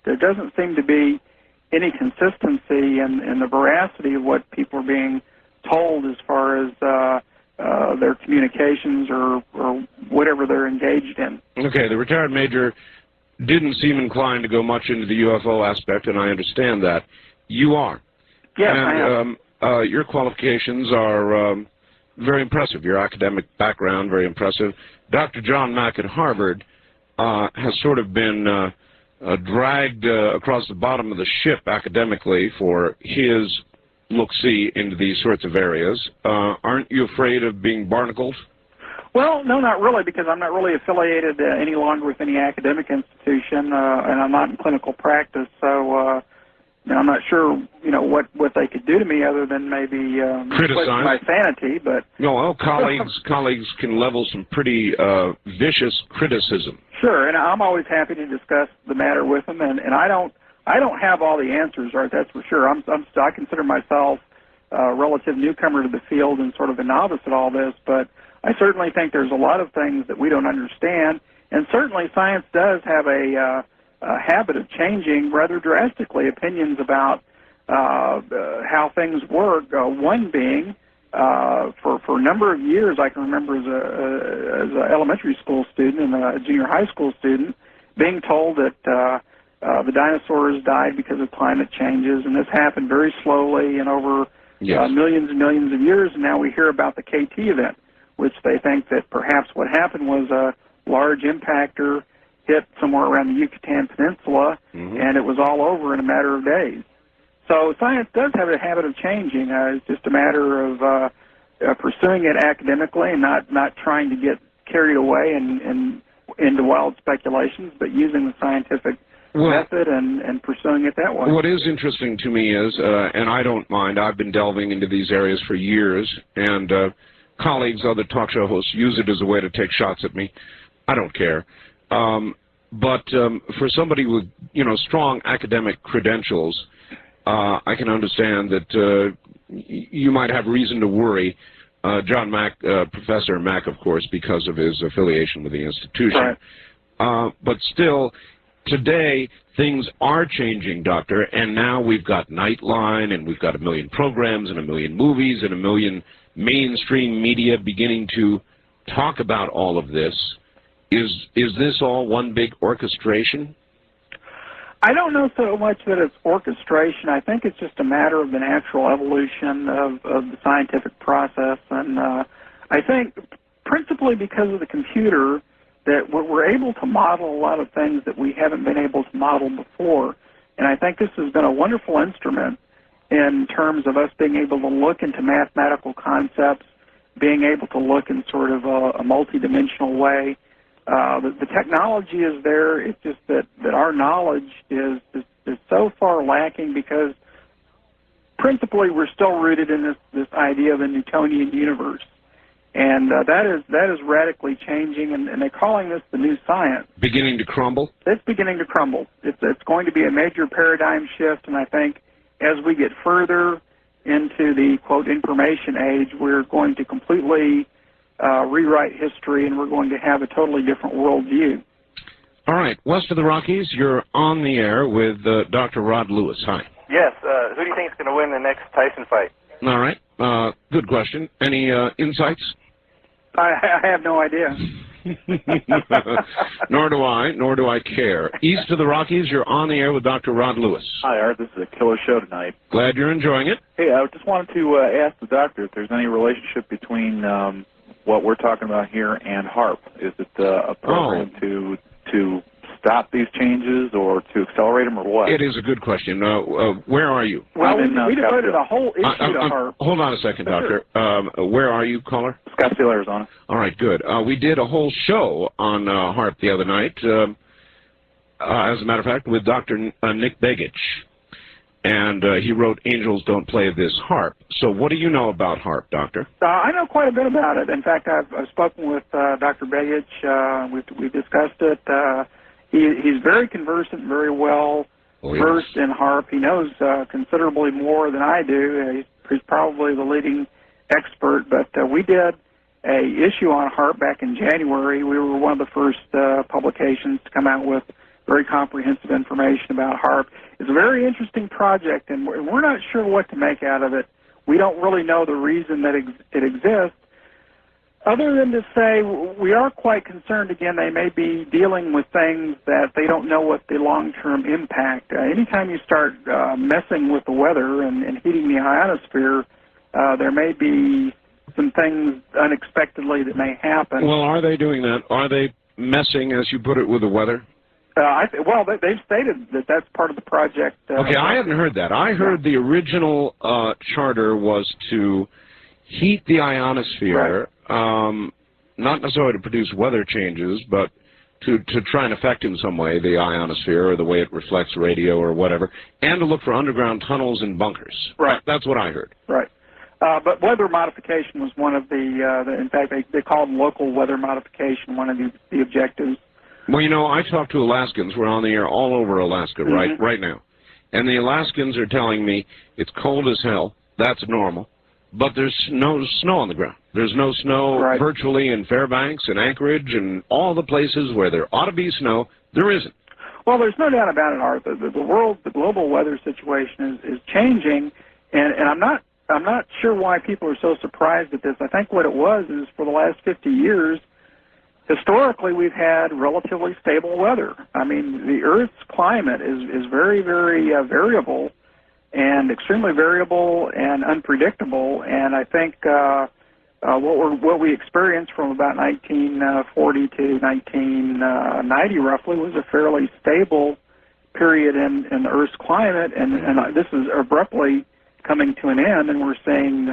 there doesn't seem to be any consistency in the veracity of what people are being told as far as their communications or whatever they're engaged in. Okay, the retired major didn't seem inclined to go much into the UFO aspect, and I understand that. You are. Yes, and, I am. Your qualifications are very impressive. Your academic background, very impressive. Dr. John Mack at Harvard has sort of been dragged across the bottom of the ship academically for his look-see into these sorts of areas. Aren't you afraid of being barnacled? Well, no, not really, because I'm not really affiliated any longer with any academic institution, and I'm not in clinical practice, so I'm not sure, what they could do to me other than maybe question my sanity. But no, colleagues can level some pretty vicious criticism. Sure, and I'm always happy to discuss the matter with them, and I don't have all the answers, right? That's for sure. I consider myself a relative newcomer to the field and sort of a novice at all this, but I certainly think there's a lot of things that we don't understand, and certainly science does have a habit of changing rather drastically opinions about how things work. One being, for a number of years, I can remember as an elementary school student and a junior high school student being told that the dinosaurs died because of climate changes, and this happened very slowly and over millions and millions of years, and now we hear about the KT event, which they think that perhaps what happened was a large impactor hit somewhere around the Yucatan Peninsula, and it was all over in a matter of days. So science does have a habit of changing. It's just a matter of pursuing it academically and not trying to get carried away and into wild speculations, but using the scientific method and pursuing it that way. What is interesting to me is, and I don't mind, I've been delving into these areas for years, and colleagues, other talk show hosts, use it as a way to take shots at me. I don't care. But for somebody with, strong academic credentials, I can understand that you might have reason to worry. John Mack, Professor Mack, of course, because of his affiliation with the institution. Right. But still, today, things are changing, Doctor, and now we've got Nightline, and we've got 1 million programs, and 1 million movies, and 1 million mainstream media beginning to talk about all of this. Is this all one big orchestration? I don't know so much that it's orchestration. I think it's just a matter of the natural evolution of the scientific process, and I think principally because of the computer that we're able to model a lot of things that we haven't been able to model before, and I think this has been a wonderful instrument in terms of us being able to look into mathematical concepts, being able to look in sort of a multidimensional way. The technology is there. It's just that our knowledge is so far lacking because principally we're still rooted in this idea of a Newtonian universe. And that is radically changing, and they're calling this the new science. Beginning to crumble? It's beginning to crumble. It's going to be a major paradigm shift, and I think as we get further into the, quote, information age, we're going to completely rewrite history, and we're going to have a totally different worldview. All right. West of the Rockies, you're on the air with Dr. Rod Lewis. Hi. Yes. Who do you think is going to win the next Tyson fight? All right. Good question. Any insights? I have no idea. Nor do I care. East of the Rockies, you're on the air with Dr. Rod Lewis. Hi, Art. This is a killer show tonight. Glad you're enjoying it. Hey, I just wanted to ask the doctor if there's any relationship between what we're talking about here and HARP. Is it a program to stop these changes or to accelerate them or what? It is a good question. Where are you? Well, we devoted a whole issue to HARP. Hold on a second, Doctor. Where are you, caller? Scottsdale, Arizona. All right, good. We did a whole show on HARP the other night, as a matter of fact, with Dr. Nick Begich. And he wrote Angels Don't Play This Harp. So what do you know about HARP, Doctor? I know quite a bit about it. In fact, I've spoken with Dr. Begich. We've discussed it. He's very conversant, very well versed in HARP. He knows considerably more than I do. He's probably the leading expert. But we did a issue on HARP back in January. We were one of the first publications to come out with very comprehensive information about HAARP. It's a very interesting project, and we're not sure what to make out of it. We don't really know the reason that it exists, other than to say we are quite concerned. Again, they may be dealing with things that they don't know what the long-term impact. Anytime you start messing with the weather and heating the ionosphere, there may be some things unexpectedly that may happen. Well, are they doing that? Are they messing, as you put it, with the weather? Well, they've stated that that's part of the project. Okay, I hadn't heard that. I heard the original charter was to heat the ionosphere, not necessarily to produce weather changes, but to try and affect in some way the ionosphere or the way it reflects radio or whatever, and to look for underground tunnels and bunkers. Right. That's what I heard. Right. But weather modification was one of in fact, they called local weather modification one of the objectives. Well, you know, I talked to Alaskans. We're on the air all over Alaska right now. And the Alaskans are telling me it's cold as hell. That's normal. But there's no snow on the ground. There's no snow virtually in Fairbanks and Anchorage and all the places where there ought to be snow. There isn't. Well, there's no doubt about it, Art. The global weather situation is changing, and I'm not sure why people are so surprised at this. I think what it was is for the last 50 years, historically, we've had relatively stable weather. I mean, the Earth's climate is very, very variable and extremely variable and unpredictable. And I think what we experienced from about 1940 to 1990, roughly, was a fairly stable period in the Earth's climate. And this is abruptly coming to an end, and we're seeing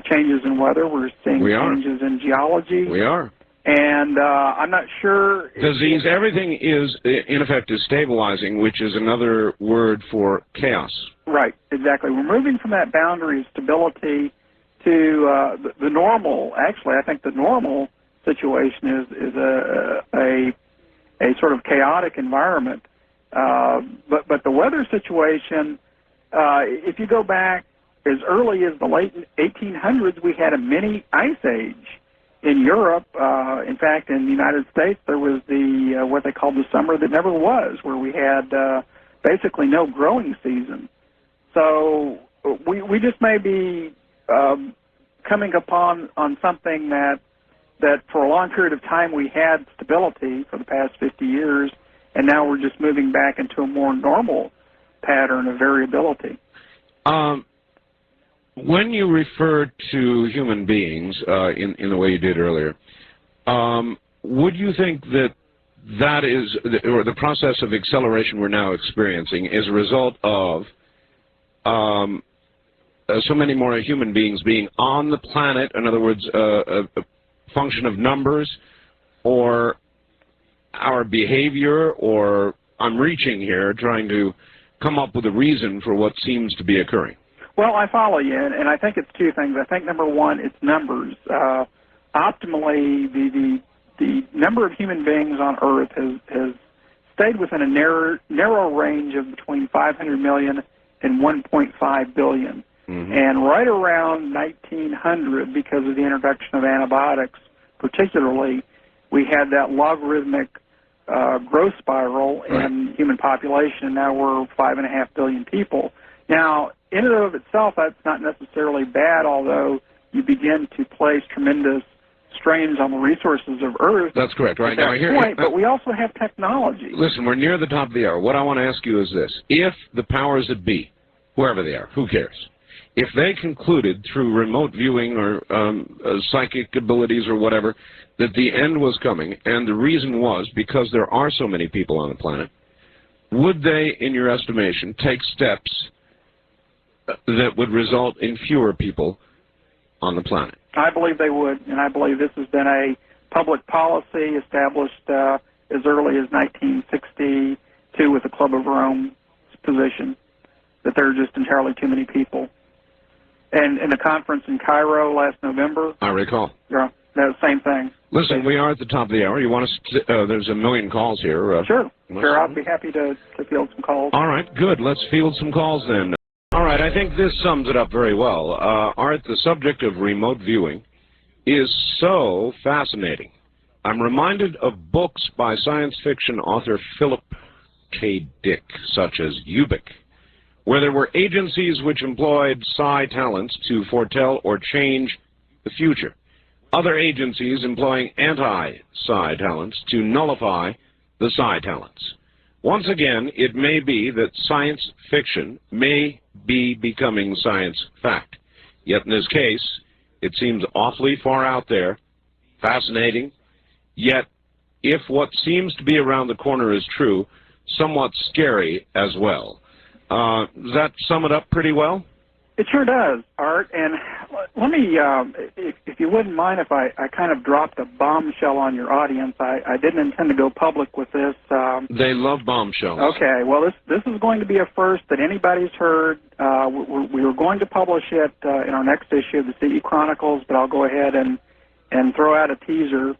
changes in weather. We're seeing changes in geology. We are. And I'm not sure. Disease, everything is, in effect, is stabilizing, which is another word for chaos. Right, exactly. We're moving from that boundary of stability to the normal. Actually, I think the normal situation is a sort of chaotic environment. But the weather situation, if you go back as early as the late 1800s, we had a mini ice age. In Europe, in fact, in the United States, there was what they called the summer that never was, where we had basically no growing season. So we just may be coming upon something that for a long period of time we had stability for the past 50 years, and now we're just moving back into a more normal pattern of variability. When you refer to human beings in the way you did earlier, would you think that is, or the process of acceleration we're now experiencing is a result of so many more human beings being on the planet, in other words, a function of numbers, or our behavior, or I'm reaching here, trying to come up with a reason for what seems to be occurring? Well, I follow you, and I think it's two things. I think, number one, it's numbers. Optimally, the number of human beings on Earth has stayed within a narrow range of between 500 million and 1.5 billion. And right around 1900, because of the introduction of antibiotics particularly, we had that logarithmic growth spiral in human population, and now we're 5.5 billion people. Now, in and of itself, that's not necessarily bad, although you begin to place tremendous strains on the resources of Earth. That's correct, right? Now, point, but we also have technology. Listen, we're near the top of the hour. What I want to ask you is this. If the powers that be, whoever they are, who cares, if they concluded through remote viewing or psychic abilities or whatever that the end was coming, and the reason was because there are so many people on the planet, would they, in your estimation, take steps that would result in fewer people on the planet? I believe they would, and I believe this has been a public policy established as early as 1962 with the Club of Rome's position, that there are just entirely too many people. And in the conference in Cairo last November, I recall. Yeah, that same thing. Listen, we are at the top of the hour. You want us to, there's a million calls here. Sure, I'll be happy to field some calls. All right, good. Let's field some calls then. All right, I think this sums it up very well. Art, the subject of remote viewing is so fascinating I'm reminded of books by science fiction author Philip K. Dick, such as Ubik, where there were agencies which employed psi talents to foretell or change the future. Other agencies employing anti-psi talents to nullify the psi talents. Once again, it may be that science fiction may be becoming science fact. Yet in this case, it seems awfully far out there, fascinating, yet if what seems to be around the corner is true, somewhat scary as well. Does that sum it up pretty well? It sure does, Art. And let me, if you wouldn't mind if I kind of dropped a bombshell on your audience. I didn't intend to go public with this. They love bombshells. Okay, well, this is going to be a first that anybody's heard. We were going to publish it in our next issue of the CE Chronicles, but I'll go ahead and throw out a teaser.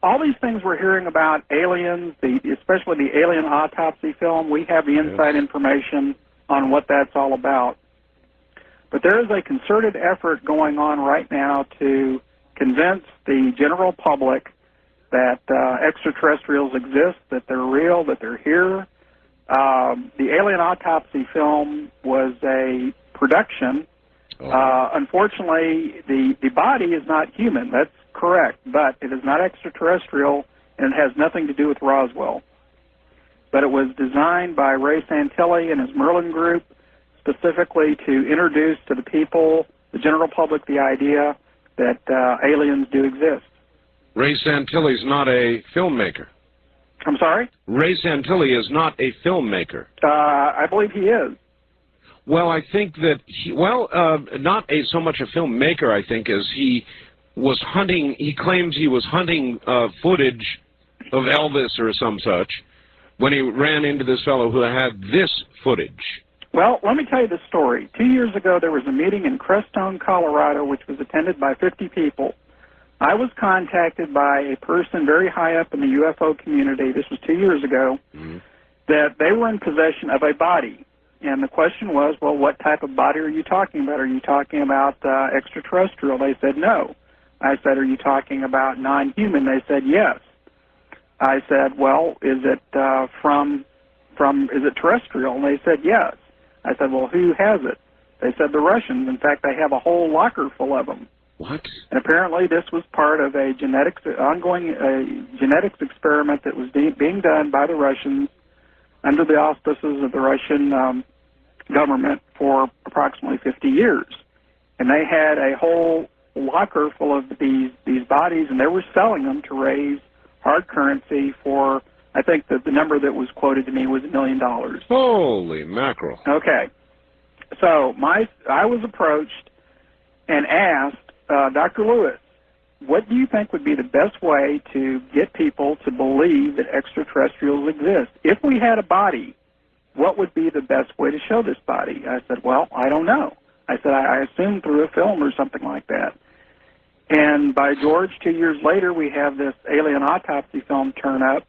All these things we're hearing about aliens, especially the alien autopsy film, we have the inside information on what that's all about. But there is a concerted effort going on right now to convince the general public that extraterrestrials exist, that they're real, that they're here. The alien autopsy film was a production. Unfortunately, the body is not human. That's correct, but it is not extraterrestrial, and it has nothing to do with Roswell. But it was designed by Ray Santilli and his Merlin group specifically to introduce to the people, the general public, the idea that aliens do exist. Ray Santilli is not a filmmaker. I'm sorry? Ray Santilli is not a filmmaker. I believe he is. Well, I think that not so much a filmmaker, I think, as he was hunting, he claims he was hunting footage of Elvis or some such when he ran into this fellow who had this footage. Well, let me tell you the story. 2 years ago, there was a meeting in Crestone, Colorado, which was attended by 50 people. I was contacted by a person very high up in the UFO community, this was 2 years ago, that they were in possession of a body. And the question was, well, what type of body are you talking about? Are you talking about extraterrestrial? They said no. I said, are you talking about non-human? They said yes. I said, well, is it is it terrestrial? And they said yes. I said, well, who has it? They said the Russians. In fact, they have a whole locker full of them. What? And apparently this was part of a ongoing genetics experiment that was being done by the Russians under the auspices of the Russian government for approximately 50 years. And they had a whole locker full of these bodies, and they were selling them to raise hard currency for, I think that the number that was quoted to me was $1 million. Holy mackerel. Okay. So I was approached and asked, Dr. Lewis, what do you think would be the best way to get people to believe that extraterrestrials exist? If we had a body, what would be the best way to show this body? I said, well, I don't know. I said, I assume through a film or something like that. And by George, 2 years later, we have this alien autopsy film turn up.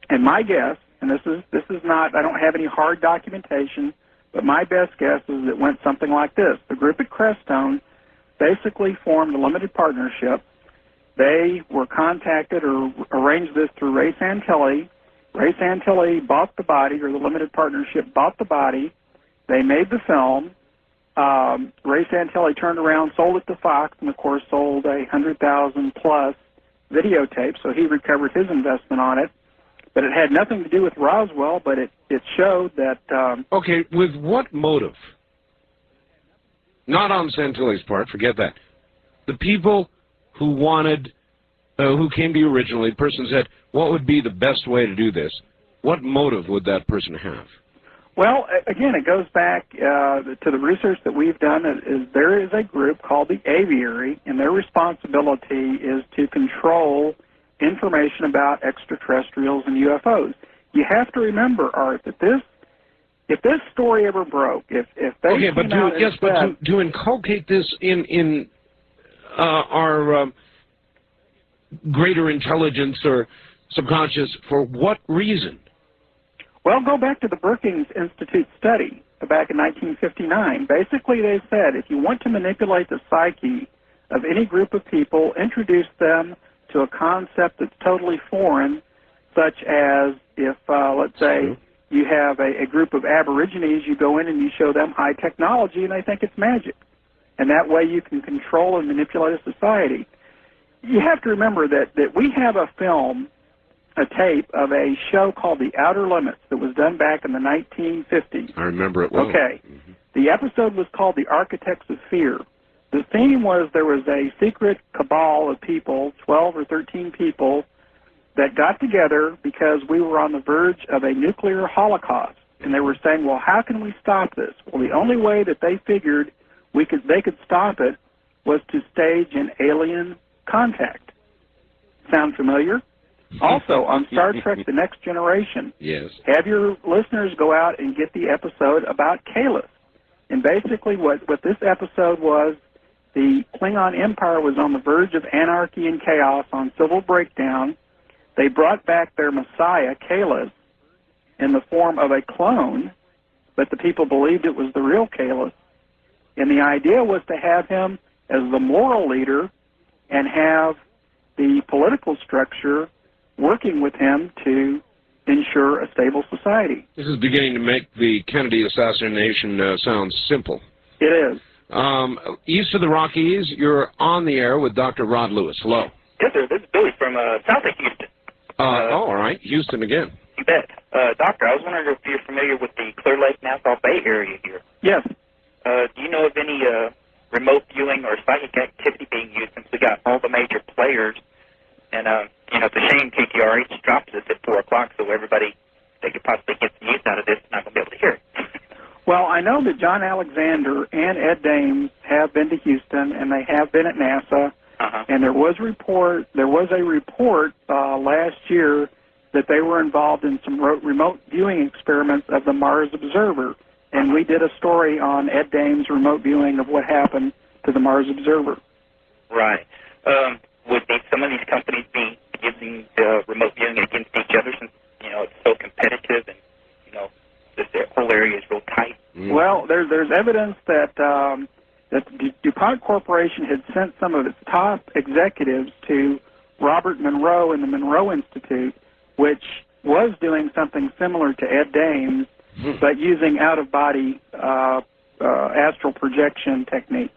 And my guess, and this is not, I don't have any hard documentation, but my best guess is it went something like this. The group at Crestone basically formed a limited partnership. They were contacted or arranged this through Ray Santilli. Ray Santilli bought the body, or the limited partnership bought the body. They made the film. Ray Santilli turned around, sold it to Fox, and of course sold 100,000 plus videotapes, so he recovered his investment on it. But it had nothing to do with Roswell, but it showed that... Okay, with what motive? Not on Santilli's part, forget that. The people who wanted, who came to you originally, the person said, what would be the best way to do this? What motive would that person have? Well, again, it goes back to the research that we've done. There is a group called the Aviary, and their responsibility is to control information about extraterrestrials and UFOs. You have to remember, Art, that if this story ever broke, if they to inculcate this in our greater intelligence or subconscious, for what reason? Well, go back to the Brookings Institute study back in 1959. Basically, they said if you want to manipulate the psyche of any group of people, introduce them to a concept that's totally foreign, such as if, let's say, you have a group of Aborigines, you go in and you show them high technology and they think it's magic. And that way you can control and manipulate a society. You have to remember that we have a film, a tape of a show called The Outer Limits that was done back in the 1950s. I remember it well. Okay. The episode was called The Architects of Fear. The theme was there was a secret cabal of people, 12 or 13 people, that got together because we were on the verge of a nuclear holocaust. And they were saying, well, how can we stop this? Well, the only way that they figured they could stop it was to stage an alien contact. Sound familiar? Also, on Star Trek The Next Generation, yes, have your listeners go out and get the episode about Kahless. And basically what this episode was, the Klingon Empire was on the verge of anarchy and chaos, on civil breakdown. They brought back their messiah, Kahless, in the form of a clone, but the people believed it was the real Kahless. And the idea was to have him as the moral leader and have the political structure working with him to ensure a stable society. This is beginning to make the Kennedy assassination sound simple. It is. East of the Rockies, you're on the air with Dr. Rod Lewis. Hello. Yes, sir. This is Billy from south of Houston. All right. Houston again. You bet. Doctor, I was wondering if you're familiar with the Clear Lake, Nassau Bay area here. Yes. Do you know of any remote viewing or psychic activity being used, since we got all the major players? And, it's a shame KTRH drops this at 4 o'clock, so everybody that could possibly get some use out of this is not going to be able to hear it. Well, I know that John Alexander and Ed Dames have been to Houston, and they have been at NASA. And there was a report last year that they were involved in some remote viewing experiments of the Mars Observer. And we did a story on Ed Dames' remote viewing of what happened to the Mars Observer. Right. Would some of these companies be using remote viewing against each other, since, it's so competitive and, this whole area is real tight? Well, there's evidence that that DuPont Corporation had sent some of its top executives to Robert Monroe and the Monroe Institute, which was doing something similar to Ed Dames, but using out-of-body astral projection techniques.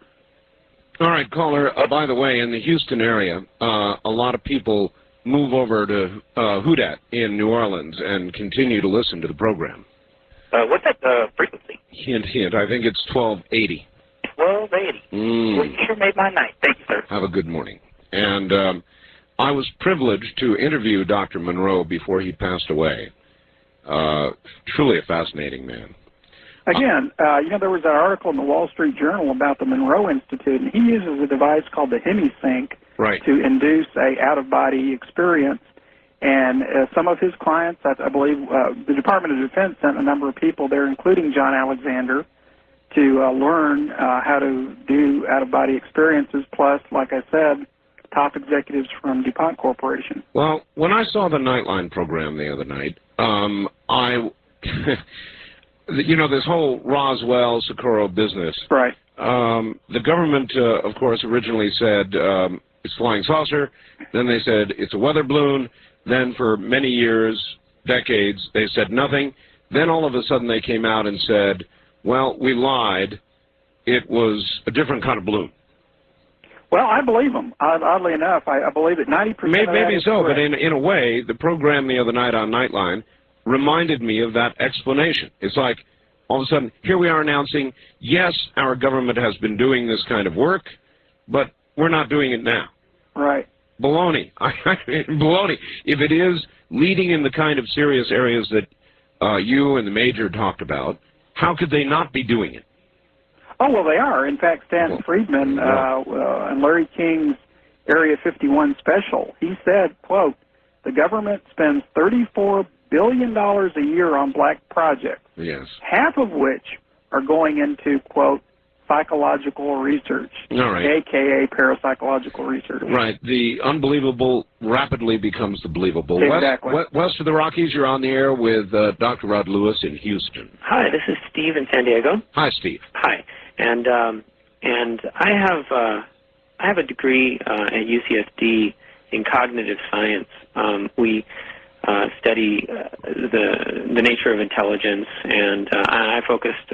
All right, caller. By the way, in the Houston area, a lot of people move over to Houdat in New Orleans and continue to listen to the program. What's that frequency? Hint, hint. I think it's 1280. 1280. Well, you sure made my night. Thank you, sir. Have a good morning. And I was privileged to interview Dr. Monroe before he passed away. Truly a fascinating man. Again, there was an article in the Wall Street Journal about the Monroe Institute, and he uses a device called the HemiSync to induce a out-of-body experience. And some of his clients, I believe, the Department of Defense sent a number of people there, including John Alexander, to learn how to do out-of-body experiences, plus, like I said, top executives from DuPont Corporation. Well, when I saw the Nightline program the other night, this whole Roswell, Socorro business. Right. The government, of course, originally said it's flying saucer. Then they said it's a weather balloon. Then for many years, decades, they said nothing. Then all of a sudden they came out and said, well, we lied. It was a different kind of balloon. Well, I believe them. Oddly enough, I believe that 90% Maybe so, but in a way, the program the other night on Nightline reminded me of that explanation. It's like, all of a sudden, here we are announcing, yes, our government has been doing this kind of work, but we're not doing it now. Right. Baloney. Baloney. If it is leading in the kind of serious areas that you and the Major talked about, how could they not be doing it? Oh, well, they are. In fact, Stan Friedman and Larry King's Area 51 special, he said, quote, the government spends $34 billion a year on black projects, half of which are going into, quote, psychological research, a.k.a. parapsychological research. Right. The unbelievable rapidly becomes the believable. Exactly. West of the Rockies, you're on the air with Dr. Rod Lewis in Houston. Hi, this is Steve in San Diego. Hi, Steve. Hi. And I have a degree at UCSD in cognitive science, we study the nature of intelligence, and I focused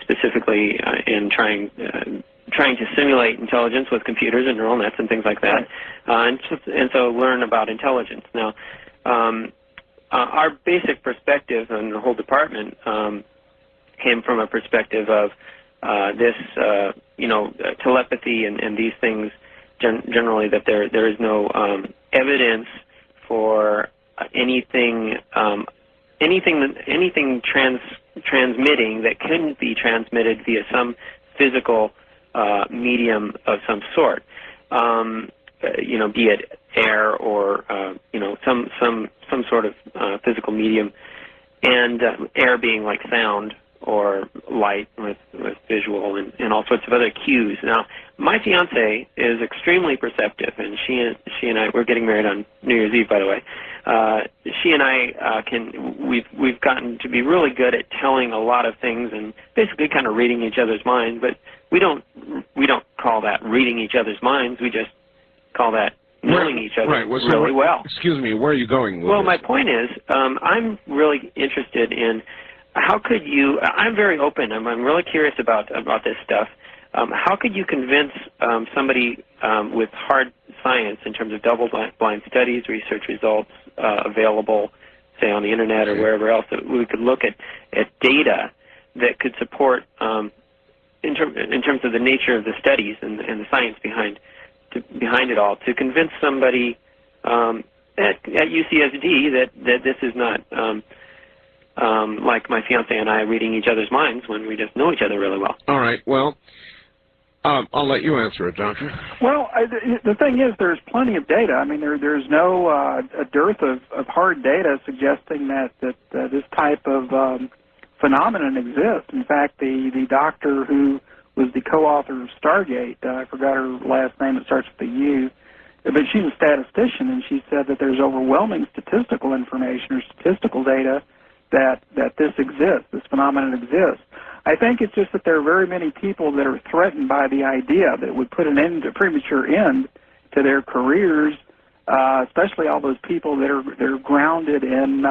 specifically in trying to simulate intelligence with computers and neural nets and things like that, and so learn about intelligence. Now, our basic perspective on the whole department came from a perspective of this, telepathy and these things. Generally, that there is no evidence for anything transmitting that couldn't be transmitted via some physical medium of some sort, be it air or some sort of physical medium, and air being like sound or light with visual and all sorts of other cues. Now, my fiance is extremely perceptive, and she and I, we're getting married on New Year's Eve, by the way. She and I we've gotten to be really good at telling a lot of things and basically kind of reading each other's minds. But we don't call that reading each other's minds. We just call that knowing each other really well. Excuse me, where are you going with Well, this? my point is, I'm really interested in how could you. I'm very open. I'm really curious about this stuff. How could you convince somebody with hard science in terms of double-blind studies, research results available, say, on the Internet or wherever else, that we could look at data that could support, in terms of the nature of the studies and the science behind it all, to convince somebody at UCSD that this is not like my fiance and I reading each other's minds when we just know each other really well. All right, well, I'll let you answer it, Doctor. Well, the thing is, there's plenty of data. I mean, there's no a dearth of hard data suggesting that this type of phenomenon exists. In fact, the doctor who was the co-author of Stargate, I forgot her last name, it starts with a U, but she's a statistician, and she said that there's overwhelming statistical information or statistical data that this exists, this phenomenon exists. I think it's just that there are very many people that are threatened by the idea that would put a premature end to their careers, especially all those people that are grounded in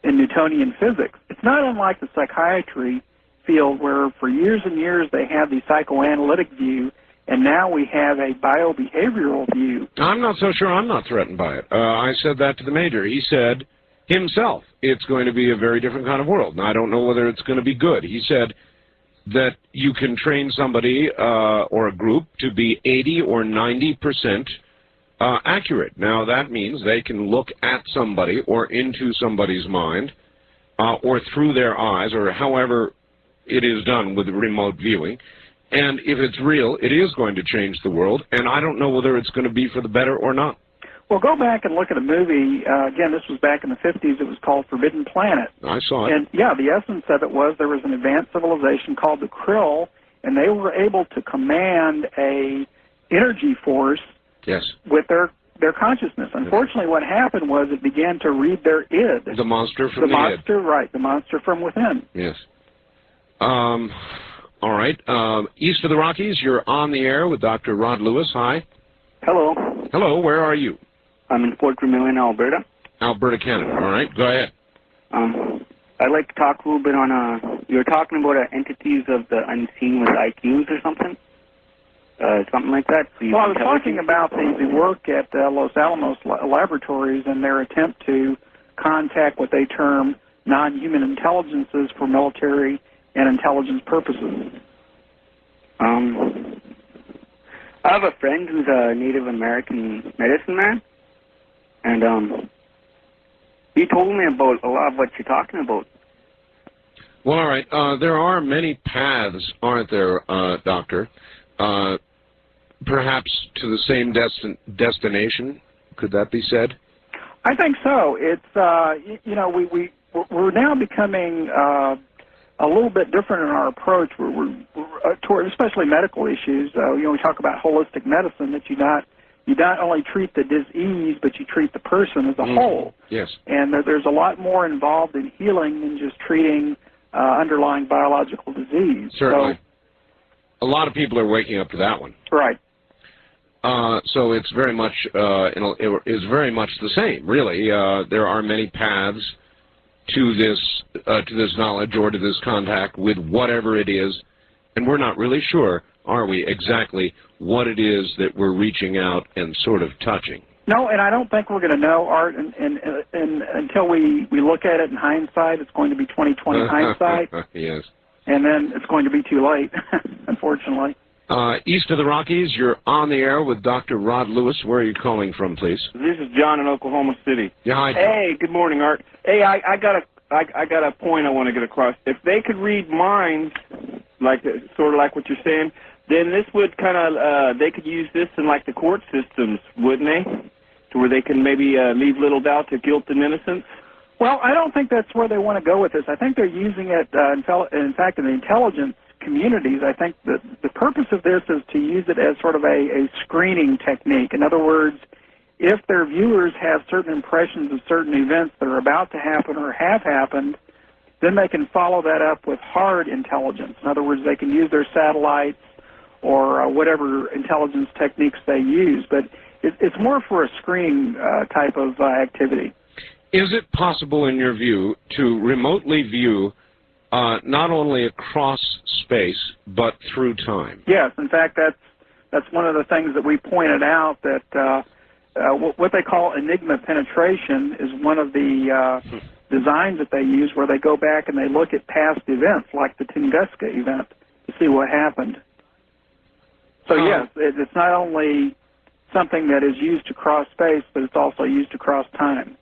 Newtonian physics. It's not unlike the psychiatry field, where for years and years they had the psychoanalytic view, and now we have a biobehavioral view. I'm not so sure I'm not threatened by it. I said that to the Major. He said himself it's going to be a very different kind of world. And I don't know whether it's going to be good. He said that you can train somebody or a group to be 80 or 90% accurate. Now, that means they can look at somebody or into somebody's mind or through their eyes, or however it is done with remote viewing. And if it's real, it is going to change the world. And I don't know whether it's going to be for the better or not. Well, go back and look at a movie. Again, this was back in the 50s. It was called Forbidden Planet. I saw it. And, yeah, the essence of it was there was an advanced civilization called the Krill, and they were able to command a energy force with their consciousness. Unfortunately, what happened was it began to read their id. The monster from the monster, id. Right, the monster from within. Yes. All right. East of the Rockies, you're on the air with Dr. Rod Lewis. Hi. Hello. Hello. Where are you? I'm in Fort McMillan, Alberta. Alberta, Canada. All right. Go ahead. I'd like to talk a little bit on, you were talking about entities of the unseen with IQs or something? Something like that? Well, I was talking about the work at Los Alamos Laboratories and their attempt to contact what they term non-human intelligences for military and intelligence purposes. I have a friend who's a Native American medicine man, and he told me about a lot of what you're talking about. Well, all right. There are many paths, aren't there, Doctor? Perhaps to the same destination. Could that be said? I think so. It's we're now becoming a little bit different in our approach. We're toward, especially medical issues. We talk about holistic medicine, that you not only treat the disease, but you treat the person as a whole. Yes. And there's a lot more involved in healing than just treating underlying biological disease. Certainly. So, a lot of people are waking up to that one. Right. So it's very much it is very much the same, really. There are many paths to this knowledge or to this contact with whatever it is, and we're not really sure, are we, exactly what it is that we're reaching out and sort of touching. No, and I don't think we're going to know, Art, and until we look at it in hindsight. It's going to be 20/20 hindsight. Yes. And then it's going to be too late, unfortunately. East of the Rockies, you're on the air with Dr. Rod Lewis. Where are you calling from, please? This is John in Oklahoma City. Yeah, hi, John. Hey, good morning, Art. Hey, I got a point I want to get across. If they could read minds, like sort of like what you're saying, then this would kind of they could use this in like the court systems, wouldn't they? To where they can maybe leave little doubt to guilt and innocence. Well, I don't think that's where they want to go with this. I think they're using it, in fact, in the intelligence communities. I think that the purpose of this is to use it as sort of a screening technique. In other words, if their viewers have certain impressions of certain events that are about to happen or have happened, then they can follow that up with hard intelligence. In other words, they can use their satellites or whatever intelligence techniques they use. But it's more for a screening type of activity. Is it possible, in your view, to remotely view not only across space, but through time? Yes. In fact, that's one of the things that we pointed out, that what they call enigma penetration is one of the designs that they use, where they go back and they look at past events, like the Tunguska event, to see what happened. So, yes, it's not only something that is used to cross space, but it's also used to cross time.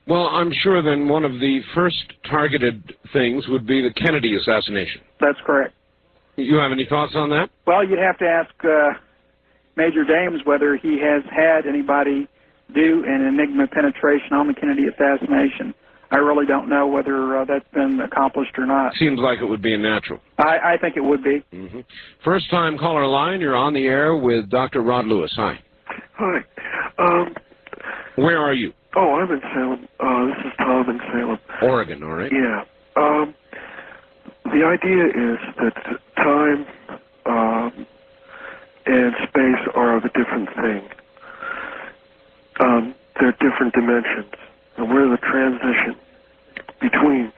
Well, I'm sure then one of the first targeted things would be the Kennedy assassination. That's correct. You have any thoughts on that? Well, you'd have to ask Major Dames whether he has had anybody do an enigma penetration on the Kennedy assassination. I really don't know whether that's been accomplished or not. Seems like it would be a natural. I think it would be. Mm-hmm. First-time caller line, you're on the air with Dr. Rod Lewis. Hi. Hi. Where are you? Oh, I'm in Salem. This is Tom in Salem. Oregon, all right. Yeah. The idea is that time and space are of a different thing. They're different dimensions. And we're the transition between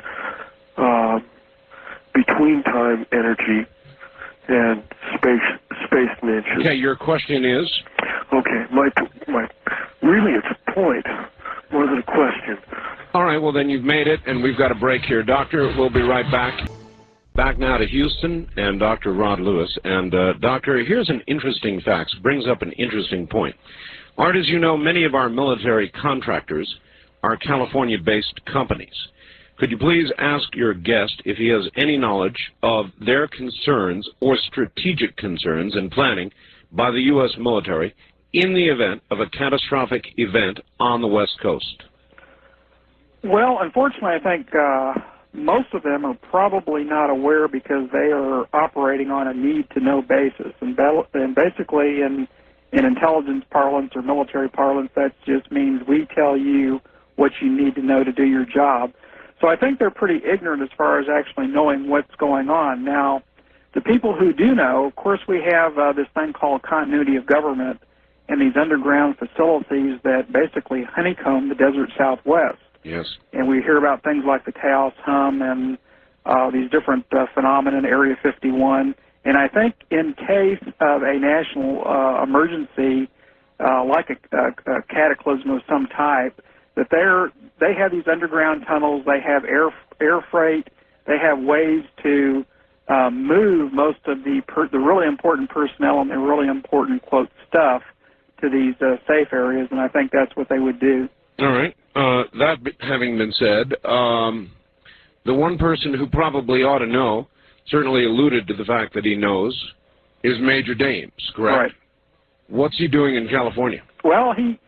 time, energy, and space dimensions. Okay, your question is? Okay, my really it's a point more than a question. All right, well then you've made it, and we've got a break here. Doctor, we'll be right back. Back now to Houston and Dr. Rod Lewis. And Doctor, here's an interesting fact, brings up an interesting point. Art, as you know, many of our military contractors are California-based companies. Could you please ask your guest if he has any knowledge of their concerns or strategic concerns in planning by the U.S. military in the event of a catastrophic event on the West Coast? Well, unfortunately, I think most of them are probably not aware, because they are operating on a need-to-know basis. And basically, in intelligence parlance or military parlance, that just means we tell you what you need to know to do your job. So I think they're pretty ignorant as far as actually knowing what's going on. Now, the people who do know, of course, we have this thing called continuity of government and these underground facilities that basically honeycomb the desert Southwest. Yes. And we hear about things like the Chaos Hum and these different phenomena in Area 51. And I think in case of a national emergency, like a cataclysm of some type, that they have these underground tunnels, they have air freight, they have ways to move most of the really important personnel and the really important, quote, stuff to these safe areas, and I think that's what they would do. All right. That having been said, the one person who probably ought to know, certainly alluded to the fact that he knows, is Major Dames, correct? Right. What's he doing in California? Well, he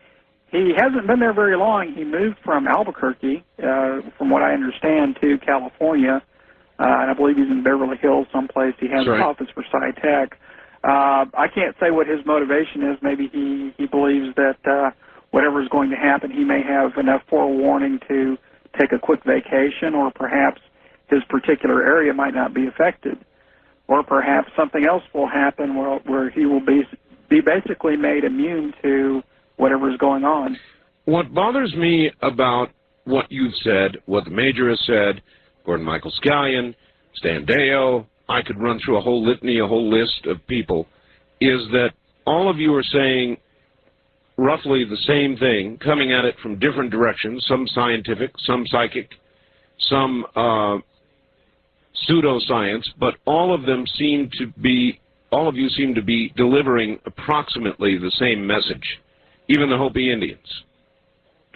hasn't been there very long. He moved from Albuquerque, from what I understand, to California, and I believe he's in Beverly Hills someplace. He has an office for SciTech. I can't say what his motivation is. Maybe he believes that whatever is going to happen, he may have enough forewarning to take a quick vacation, or perhaps his particular area might not be affected, or perhaps something else will happen where he will be basically made immune to whatever's going on. What bothers me about what you've said, what the Major has said, Gordon Michael Scallion, Stan Deyo, I could run through a whole litany, a whole list of people, is that all of you are saying roughly the same thing, coming at it from different directions, some scientific, some psychic, some pseudoscience, but all of you seem to be delivering approximately the same message, even the Hopi Indians.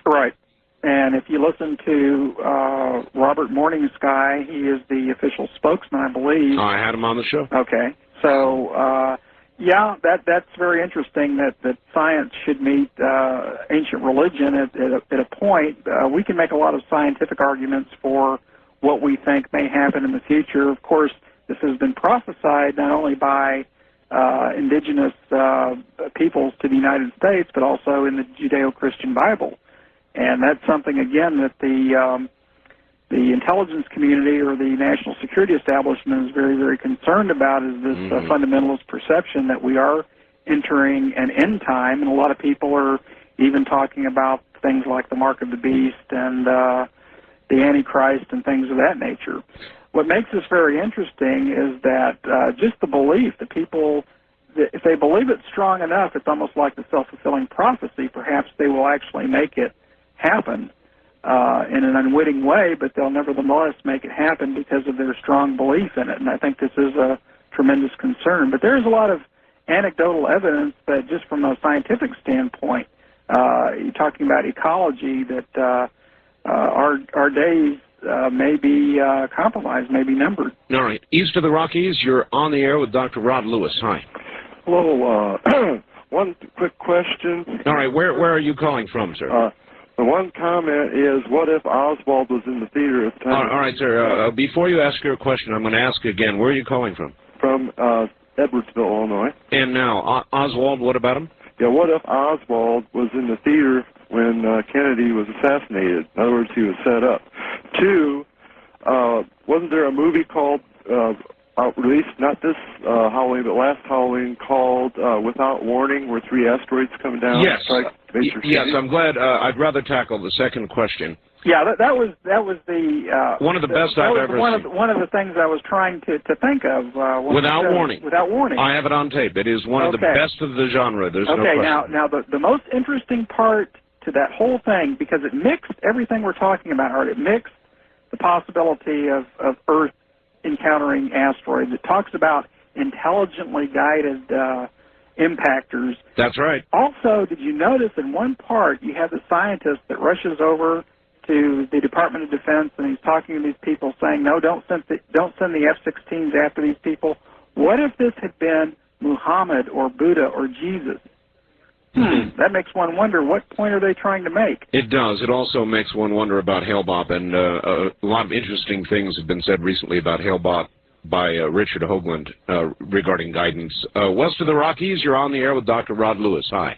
Right. And if you listen to Robert Morningsky, he is the official spokesman, I believe. I had him on the show. Okay. So, yeah, that's very interesting that science should meet ancient religion at a point. We can make a lot of scientific arguments for what we think may happen in the future. Of course, this has been prophesied not only by indigenous peoples to the United States, but also in the Judeo-Christian Bible. And that's something, again, that the intelligence community or the national security establishment is very, very concerned about, is this fundamentalist perception that we are entering an end time. And a lot of people are even talking about things like the mark of the beast and the Antichrist and things of that nature. What makes this very interesting is that just the belief that people, if they believe it strong enough, it's almost like the self-fulfilling prophecy. Perhaps they will actually make it happen in an unwitting way, but they'll nevertheless make it happen because of their strong belief in it. And I think this is a tremendous concern. But there's a lot of anecdotal evidence that just from a scientific standpoint, you're talking about ecology, that our days may be compromised, may be numbered. All right. East of the Rockies, you're on the air with Dr. Rod Lewis. Hi. Hello. One quick question. All right. Where are you calling from, sir? The one comment is, what if Oswald was in the theater at the time? All right, sir. Before you ask your question, I'm going to ask again. Where are you calling from? From Edwardsville, Illinois. And now, Oswald, what about him? Yeah, what if Oswald was in the theater when Kennedy was assassinated? In other words, he was set up. Two, wasn't there a movie called, released not this Halloween, but last Halloween, called Without Warning, where 3 asteroids come down? Yes. Yes, I'm glad. I'd rather tackle the second question. Yeah, that was the one of the best I've ever seen. One of the things I was trying to think of. Without Warning. Without Warning. I have it on tape. It is one of the best of the genre. There's no question. Okay, now the most interesting part to that whole thing, because it mixed everything we're talking about, Art. It mixed the possibility of Earth encountering asteroids. It talks about intelligently guided impactors. That's right. Also, did you notice in one part you have the scientist that rushes over to the Department of Defense and he's talking to these people saying, no, don't send the F-16s after these people. What if this had been Muhammad or Buddha or Jesus? That makes one wonder, what point are they trying to make? It does. It also makes one wonder about Hale-Bopp, and a lot of interesting things have been said recently about Hale-Bopp by Richard Hoagland regarding guidance. West of the Rockies, you're on the air with Dr. Rod Lewis. Hi.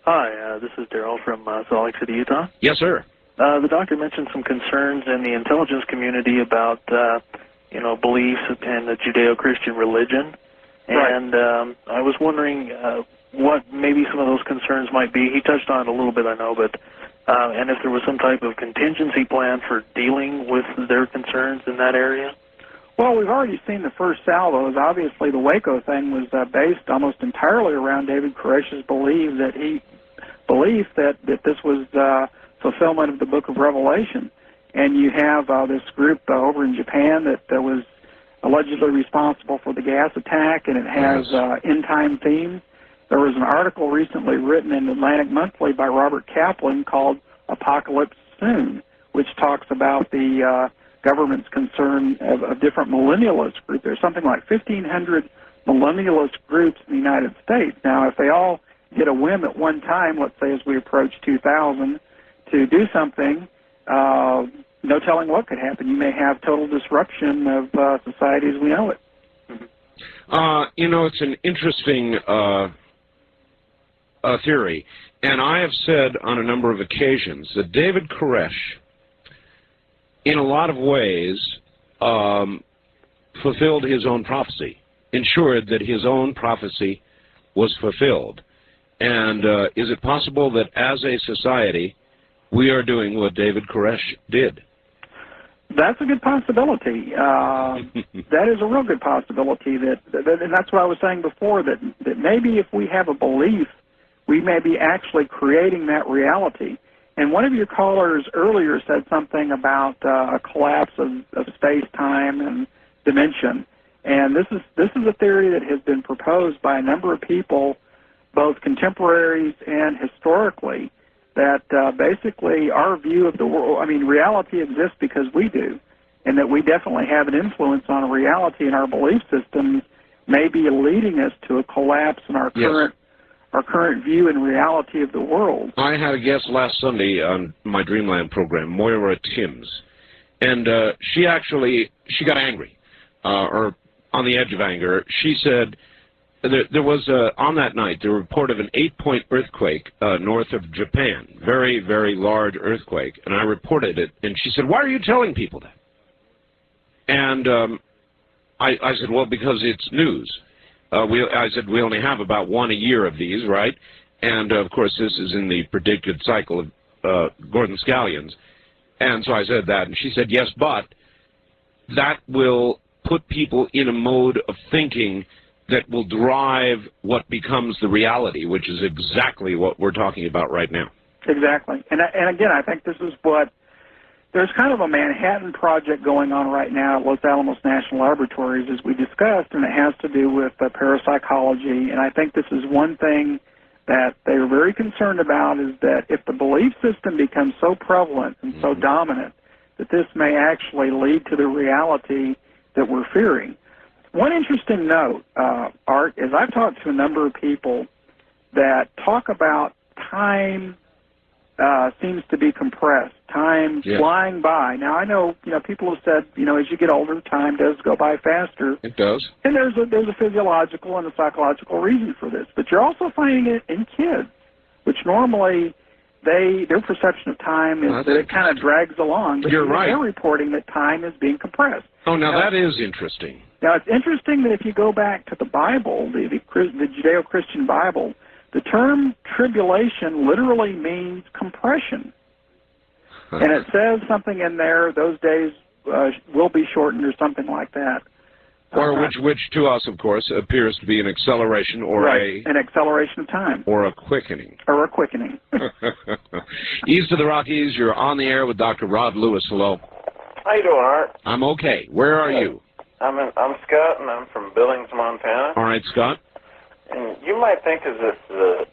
Hi, this is Daryl from Salt Lake City, Utah. Yes, sir. The doctor mentioned some concerns in the intelligence community about, beliefs in the Judeo-Christian religion. And I was wondering what maybe some of those concerns might be. He touched on it a little bit, I know, but and if there was some type of contingency plan for dealing with their concerns in that area? Well, we've already seen the first salvos. Obviously, the Waco thing was based almost entirely around David Koresh's belief that this was fulfillment of the Book of Revelation. And you have this group over in Japan that was allegedly responsible for the gas attack, and it has end-time themes. There was an article recently written in Atlantic Monthly by Robert Kaplan called Apocalypse Soon, which talks about the government's concern of different millennialist groups. There's something like 1,500 millennialist groups in the United States. Now, if they all get a whim at one time, let's say as we approach 2000, to do something, no telling what could happen. You may have total disruption of society as we know it. It's an interesting theory, and I have said on a number of occasions that David Koresh, in a lot of ways, fulfilled his own prophecy, ensured that his own prophecy was fulfilled. And is it possible that as a society, we are doing what David Koresh did? That's a good possibility. That is a real good possibility. And that's what I was saying before, that maybe if we have a belief, we may be actually creating that reality. And one of your callers earlier said something about a collapse of space-time and dimension. And this is a theory that has been proposed by a number of people, both contemporaries and historically, that basically our view of the world, I mean, reality exists because we do, and that we definitely have an influence on reality, and our belief systems may be leading us to a collapse in our current view and reality of the world. I had a guest last Sunday on my Dreamland program, Moira Timms, and she got angry, or on the edge of anger. She said there was, on that night, the report of an 8-point earthquake north of Japan, very, very large earthquake, and I reported it, and she said, why are you telling people that? And I said, well, because it's news. I said, we only have about one a year of these, right? And, of course, this is in the predicted cycle of Gordon Scallions. And so I said that, and she said, yes, but that will put people in a mode of thinking that will drive what becomes the reality, which is exactly what we're talking about right now. Exactly. And again, I think this is what, there's kind of a Manhattan Project going on right now at Los Alamos National Laboratories, as we discussed, and it has to do with parapsychology. And I think this is one thing that they're very concerned about, is that if the belief system becomes so prevalent and so dominant, that this may actually lead to the reality that we're fearing. One interesting note, Art, is I've talked to a number of people that talk about time seems to be compressed, time flying by. Now, I know, people have said, as you get older, time does go by faster. It does. And there's a physiological and a psychological reason for this. But you're also finding it in kids, which normally their perception of time is that it kind of drags along. But you're right. They're reporting that time is being compressed. Oh, now that is interesting. Now, it's interesting that if you go back to the Bible, the Judeo-Christian Bible, the term tribulation literally means compression. And it says something in there, those days will be shortened or something like that. Or which to us, of course, appears to be an acceleration or an acceleration of time. Or a quickening. Or a quickening. East of the Rockies, you're on the air with Dr. Rod Lewis. Hello. How you doing, Art? I'm okay. Where are you? I'm Scott, and I'm from Billings, Montana. All right, Scott. And you might think this is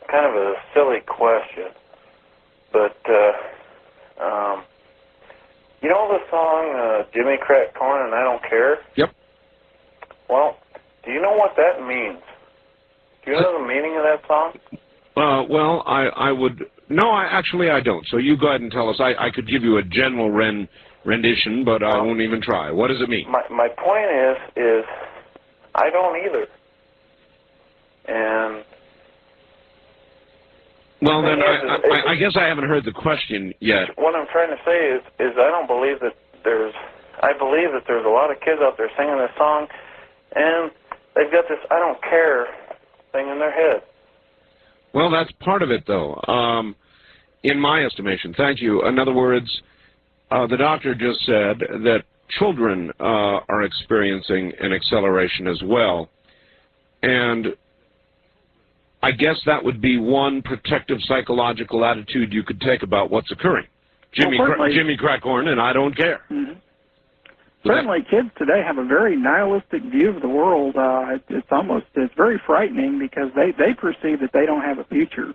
kind of a silly question, but you know the song Jimmy Crack Corn and I Don't Care? Yep. Well, do you know what that means? Do you know the meaning of that song? Well, I would... No, actually I don't. So you go ahead and tell us. I could give you a general rendition, but I won't even try. What does it mean? My point is I don't either. And well, then I guess I haven't heard the question yet. What I'm trying to say is I don't believe that I believe that there's a lot of kids out there singing this song, and they've got this I don't care thing in their head. Well, that's part of it, though, in my estimation. Thank you. In other words, the doctor just said that children are experiencing an acceleration as well, and I guess that would be one protective psychological attitude you could take about what's occurring. Jimmy Crackhorn, and I don't care. Mm-hmm. Certainly, kids today have a very nihilistic view of the world. It's very frightening because they perceive that they don't have a future.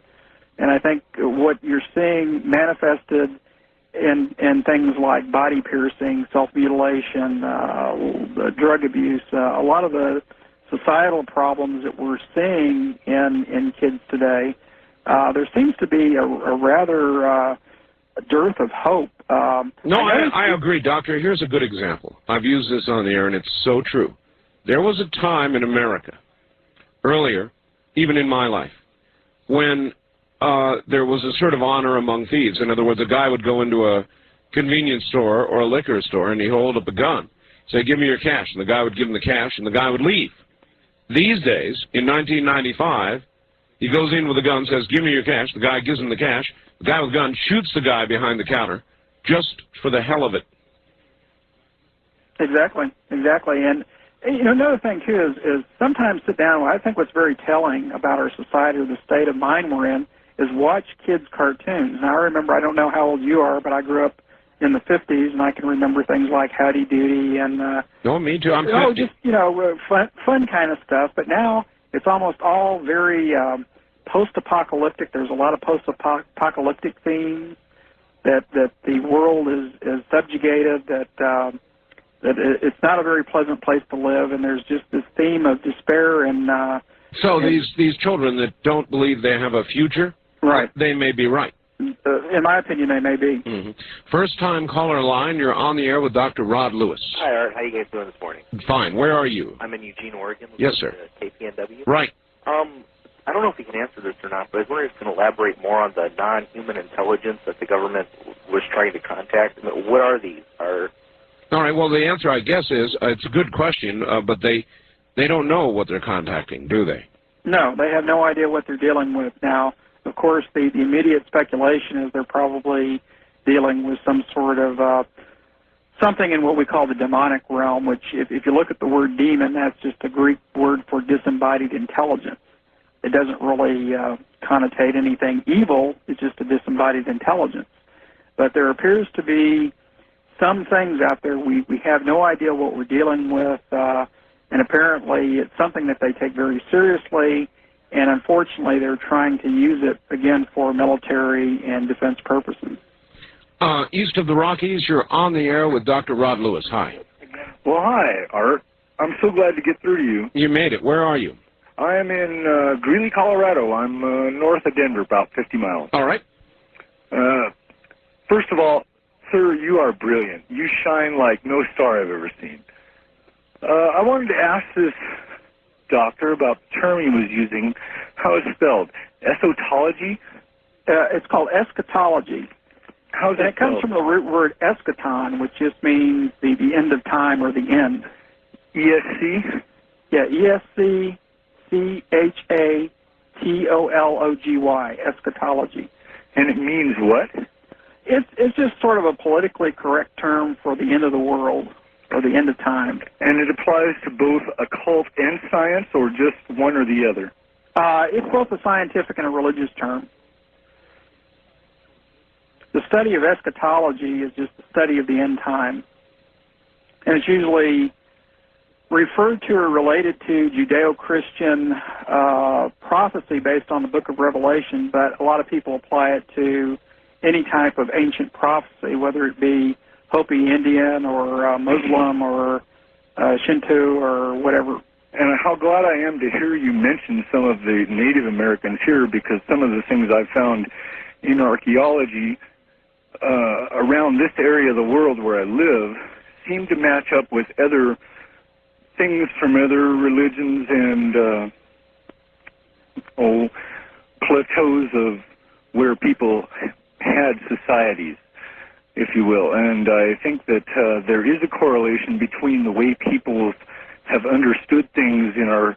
And I think what you're seeing manifested in things like body piercing, self-mutilation, drug abuse, a lot of the societal problems that we're seeing in kids today, there seems to be a rather dearth of hope. No, I agree, Doctor. Here's a good example. I've used this on the air, and it's so true. There was a time in America, earlier, even in my life, when there was a sort of honor among thieves. In other words, a guy would go into a convenience store or a liquor store, and he'd hold up a gun, say, give me your cash, and the guy would give him the cash, and the guy would leave. These days, in 1995, he goes in with a gun, says, "Give me your cash." The guy gives him the cash. The guy with the gun shoots the guy behind the counter just for the hell of it. Exactly. And another thing too is sometimes sit down. I think what's very telling about our society or the state of mind we're in is watch kids' cartoons. Now I remember, I don't know how old you are, but I grew up in the 50s, and I can remember things like Howdy Doody and no, me too. I'm 50. Just fun kind of stuff. But now it's almost all very post-apocalyptic. There's a lot of post-apocalyptic themes that the world is subjugated, that it's not a very pleasant place to live, and there's just this theme of despair and. So these children that don't believe they have a future, right? They may be right. In my opinion, they may be. Mm-hmm. First-time caller line. You're on the air with Dr. Rod Lewis. Hi, Art. How you guys doing this morning? Fine. Where are you? I'm in Eugene, Oregon. Yes, sir. KPNW. Right. I don't know if you can answer this or not, but I was wondering if you can elaborate more on the non-human intelligence that the government was trying to contact. I mean, what are these? All right. Well, the answer, I guess, is it's a good question, but they don't know what they're contacting, do they? No, they have no idea what they're dealing with. Now, of course, the immediate speculation is they're probably dealing with some sort of something in what we call the demonic realm, which, if you look at the word demon, that's just a Greek word for disembodied intelligence. It doesn't really connotate anything evil. It's just a disembodied intelligence. But there appears to be some things out there. We have no idea what we're dealing with, and apparently it's something that they take very seriously, and unfortunately they're trying to use it, again, for military and defense purposes. East of the Rockies, you're on the air with Dr. Rod Lewis. Hi. Well, hi, Art. I'm so glad to get through to you. You made it. Where are you? I am in Greeley, Colorado. I'm north of Denver, about 50 miles. All right. First of all, sir, you are brilliant. You shine like no star I've ever seen. I wanted to ask this doctor about the term he was using, how it's spelled. Eschatology? It's called eschatology. How's it comes from the root word eschaton, which just means the end of time or the end. ESC? Yeah, ESCCHATOLOGY, eschatology. And it means what? It's just sort of a politically correct term for the end of the world or the end of time. And it applies to both occult and science, or just one or the other? It's both a scientific and a religious term. The study of eschatology is just the study of the end time. And it's usually referred to or related to Judeo-Christian prophecy based on the book of Revelation, but a lot of people apply it to any type of ancient prophecy, whether it be Hopi Indian or Muslim or Shinto or whatever. And how glad I am to hear you mention some of the Native Americans here, because some of the things I've found in archaeology around this area of the world where I live seem to match up with other things from other religions and plateaus of where people had societies, if you will. And I think that there is a correlation between the way people have understood things in our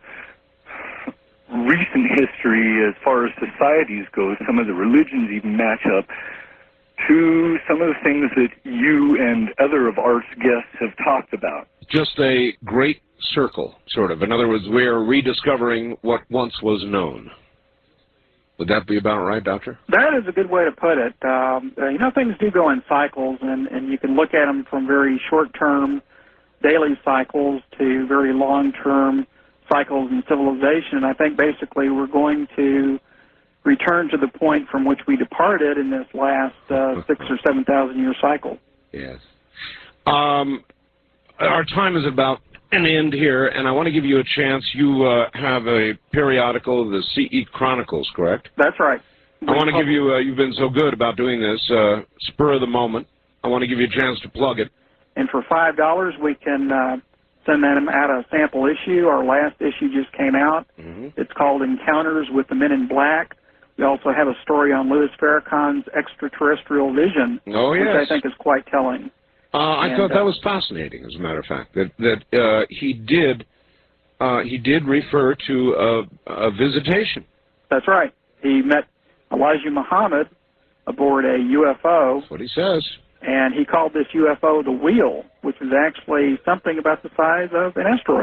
recent history as far as societies go. Some of the religions even match up to some of the things that you and other of Art's guests have talked about. Just a great circle, sort of. In other words, we're rediscovering what once was known. Would that be about right, Doctor? That is a good way to put it. Things do go in cycles, and you can look at them from very short-term daily cycles to very long-term cycles in civilization. And I think basically we're going to return to the point from which we departed in this last 6,000 or 7,000 year cycle. Yes. Our time is about an end here, and I want to give you a chance. You have a periodical, the CE Chronicles, correct? That's right. I want to give you, you've been so good about doing this, spur of the moment. I want to give you a chance to plug it. And for $5, we can send them out a sample issue. Our last issue just came out. Mm-hmm. It's called Encounters with the Men in Black. We also have a story on Louis Farrakhan's extraterrestrial vision, which I think is quite telling. I thought that was fascinating, as a matter of fact, that he did he did refer to a visitation. That's right. He met Elijah Muhammad aboard a UFO. That's what he says. And he called this UFO the Wheel, which was actually something about the size of an asteroid.